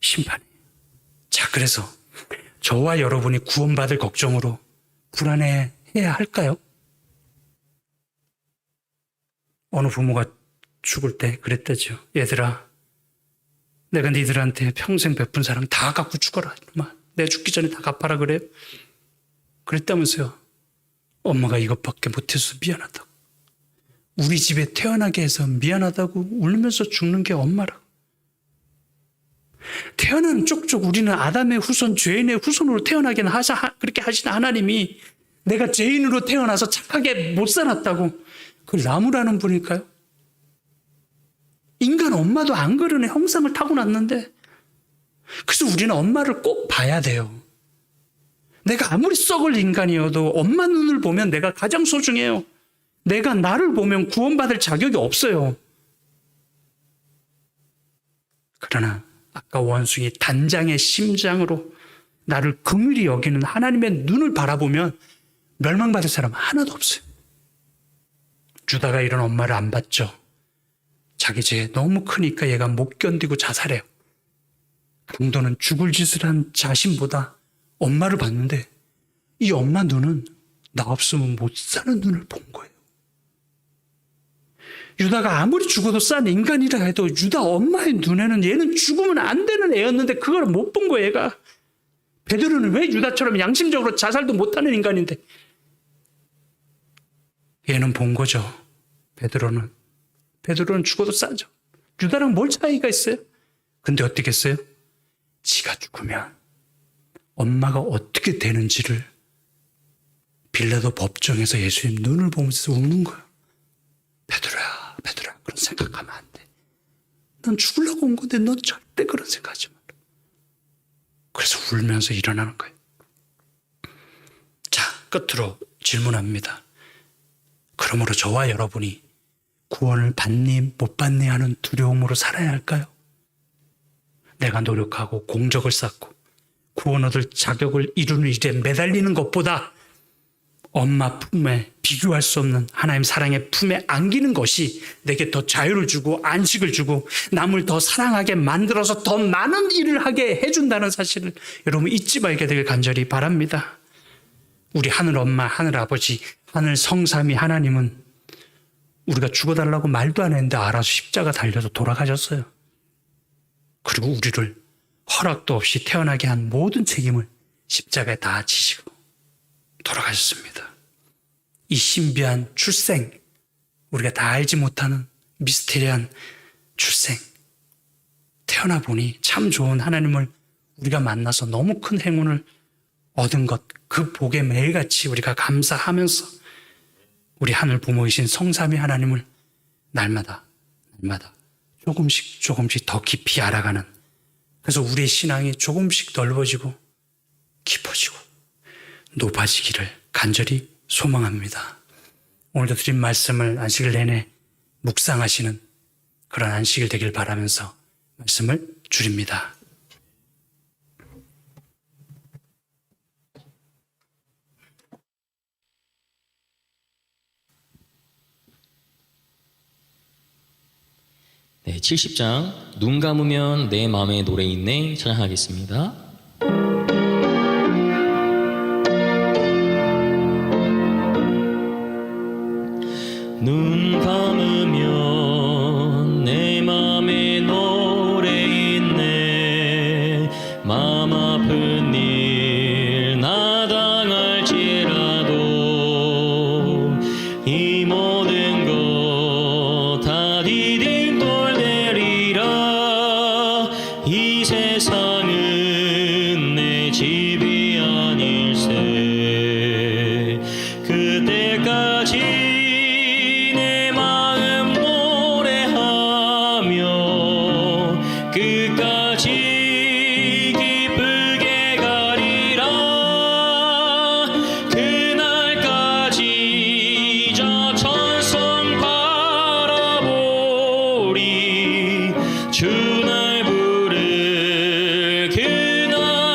심판이에요. 자, 그래서 저와 여러분이 구원받을 걱정으로 불안해해야 할까요? 어느 부모가 죽을 때 그랬다죠. 얘들아, 내가 니들한테 평생 베푼 사랑 다 갖고 죽어라. 내 죽기 전에 다 갚아라 그래요. 그랬다면서요. 엄마가 이것밖에 못해서 미안하다고. 우리 집에 태어나게 해서 미안하다고 울면서 죽는 게 엄마라고. 태어나는 쪽쪽 우리는 아담의 후손, 죄인의 후손으로 태어나긴 그렇게 하신 하나님이 내가 죄인으로 태어나서 착하게 못 살았다고 그걸 나무라는 분일까요? 인간 엄마도 안 그러네. 형상을 타고났는데. 그래서 우리는 엄마를 꼭 봐야 돼요. 내가 아무리 썩을 인간이어도 엄마 눈을 보면 내가 가장 소중해요. 내가 나를 보면 구원받을 자격이 없어요. 그러나 아까 원숭이 단장의 심장으로 나를 긍휼히 여기는 하나님의 눈을 바라보면 멸망받을 사람 하나도 없어요. 유다가 이런 엄마를 안 봤죠. 자기 죄 너무 크니까 얘가 못 견디고 자살해요. 강도는 죽을 짓을 한 자신보다 엄마를 봤는데 이 엄마 눈은 나 없으면 못 사는 눈을 본 거예요. 유다가 아무리 죽어도 싼 인간이라 해도 유다 엄마의 눈에는 얘는 죽으면 안 되는 애였는데 그걸 못 본 거야, 얘가. 베드로는 왜 유다처럼 양심적으로 자살도 못하는 인간인데? 얘는 본 거죠. 베드로는 죽어도 싸죠. 유다랑 뭘 차이가 있어요? 근데 어떻게 했어요? 지가 죽으면 엄마가 어떻게 되는지를 빌라도 법정에서 예수님 눈을 보면서 웃는 거예요. 베드로야, 그런 생각하면 안 돼. 넌 죽으려고 온 건데 넌 절대 그런 생각하지 마라. 그래서 울면서 일어나는 거예요. 자, 끝으로 질문합니다. 그러므로 저와 여러분이 구원을 받니 못 받니 하는 두려움으로 살아야 할까요? 내가 노력하고 공적을 쌓고 구원 얻을 자격을 이루는 일에 매달리는 것보다 엄마 품에 비교할 수 없는 하나님 사랑의 품에 안기는 것이 내게 더 자유를 주고 안식을 주고 남을 더 사랑하게 만들어서 더 많은 일을 하게 해준다는 사실을 여러분 잊지 말게 되길 간절히 바랍니다. 우리 하늘 엄마, 하늘 아버지, 하늘 성삼위 하나님은 우리가 죽어달라고 말도 안 했는데 알아서 십자가 달려서 돌아가셨어요. 그리고 우리를 허락도 없이 태어나게 한 모든 책임을 십자가에 다 지시고 돌아가셨습니다. 이 신비한 출생, 우리가 다 알지 못하는 미스테리한 출생, 태어나 보니 참 좋은 하나님을 우리가 만나서 너무 큰 행운을 얻은 것, 그 복에 매일같이 우리가 감사하면서 우리 하늘 부모이신 성삼위 하나님을 날마다 조금씩 더 깊이 알아가는, 그래서 우리의 신앙이 조금씩 넓어지고 깊어지고 높아지기를 간절히 소망합니다. 오늘도 드린 말씀을 안식일 내내 묵상하시는 그런 안식일 되길 바라면서 말씀을 줄입니다. 네, 70장 눈 감으면 내 마음에 노래 있네 찬양하겠습니다. 눈 감으면 내 맘에 노래 있네. 마음 아픈 일 나 당할지라도 이 모든 것 다 디딤돌 되리라. 이 세상은 내 집이 아닐세. 그때까지 끝까지 기쁘게 가리라. 그날까지 저 천성 바라보리. 주 날 부를 그날까지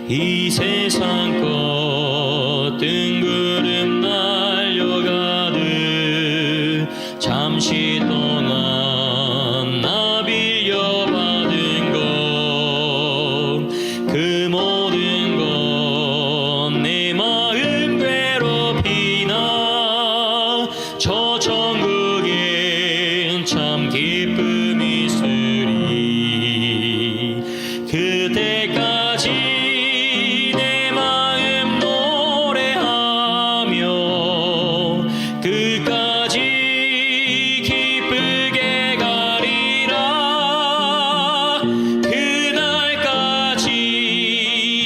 이 세상 것 뜬구름 날려가듯 잠시 동안 나 빌려받은 것, 그 모든 것 내 마음 괴롭히나 저 천국엔 참 기쁨이 있으리. 그때까지 내 마음 노래하며 끝까지 기쁘게 가리라. 그날까지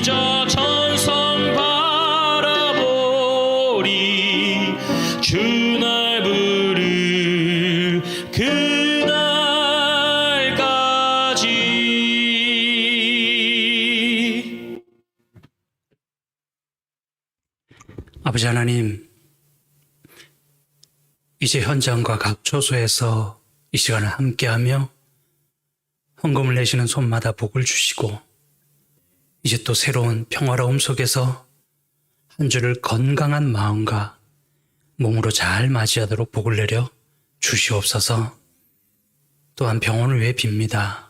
저 천성 바라보리. 주 날 부를 그날까지. 아버지 하나님, 이제 현장과 각 처소에서 이 시간을 함께하며 헌금을 내시는 손마다 복을 주시고, 이제 또 새로운 평화로움 속에서 한 주를 건강한 마음과 몸으로 잘 맞이하도록 복을 내려 주시옵소서. 또한 병원을 위해 빕니다.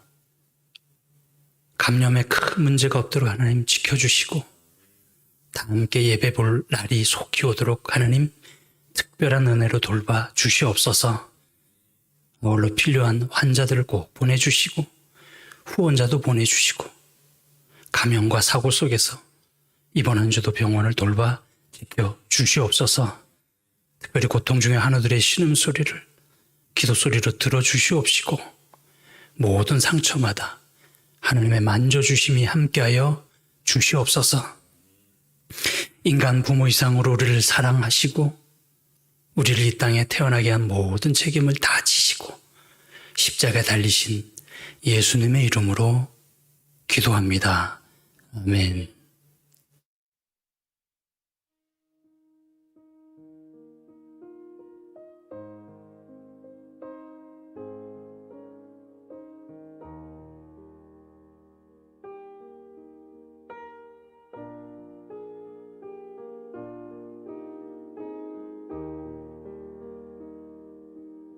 감염에 큰 문제가 없도록 하나님 지켜주시고 다 함께 예배 볼 날이 속히 오도록 하나님 특별한 은혜로 돌봐 주시옵소서. 아울러 필요한 환자들을 꼭 보내주시고 후원자도 보내주시고 감염과 사고 속에서 이번 한 주도 병원을 돌봐 지켜 주시옵소서. 특별히 고통 중에 한우들의 신음소리를 기도 소리로 들어주시옵시고 모든 상처마다 하나님의 만져주심이 함께하여 주시옵소서. 인간 부모 이상으로 우리를 사랑하시고 우리를 이 땅에 태어나게 한 모든 책임을 다 지시고 십자가에 달리신 예수님의 이름으로 기도합니다. 아멘.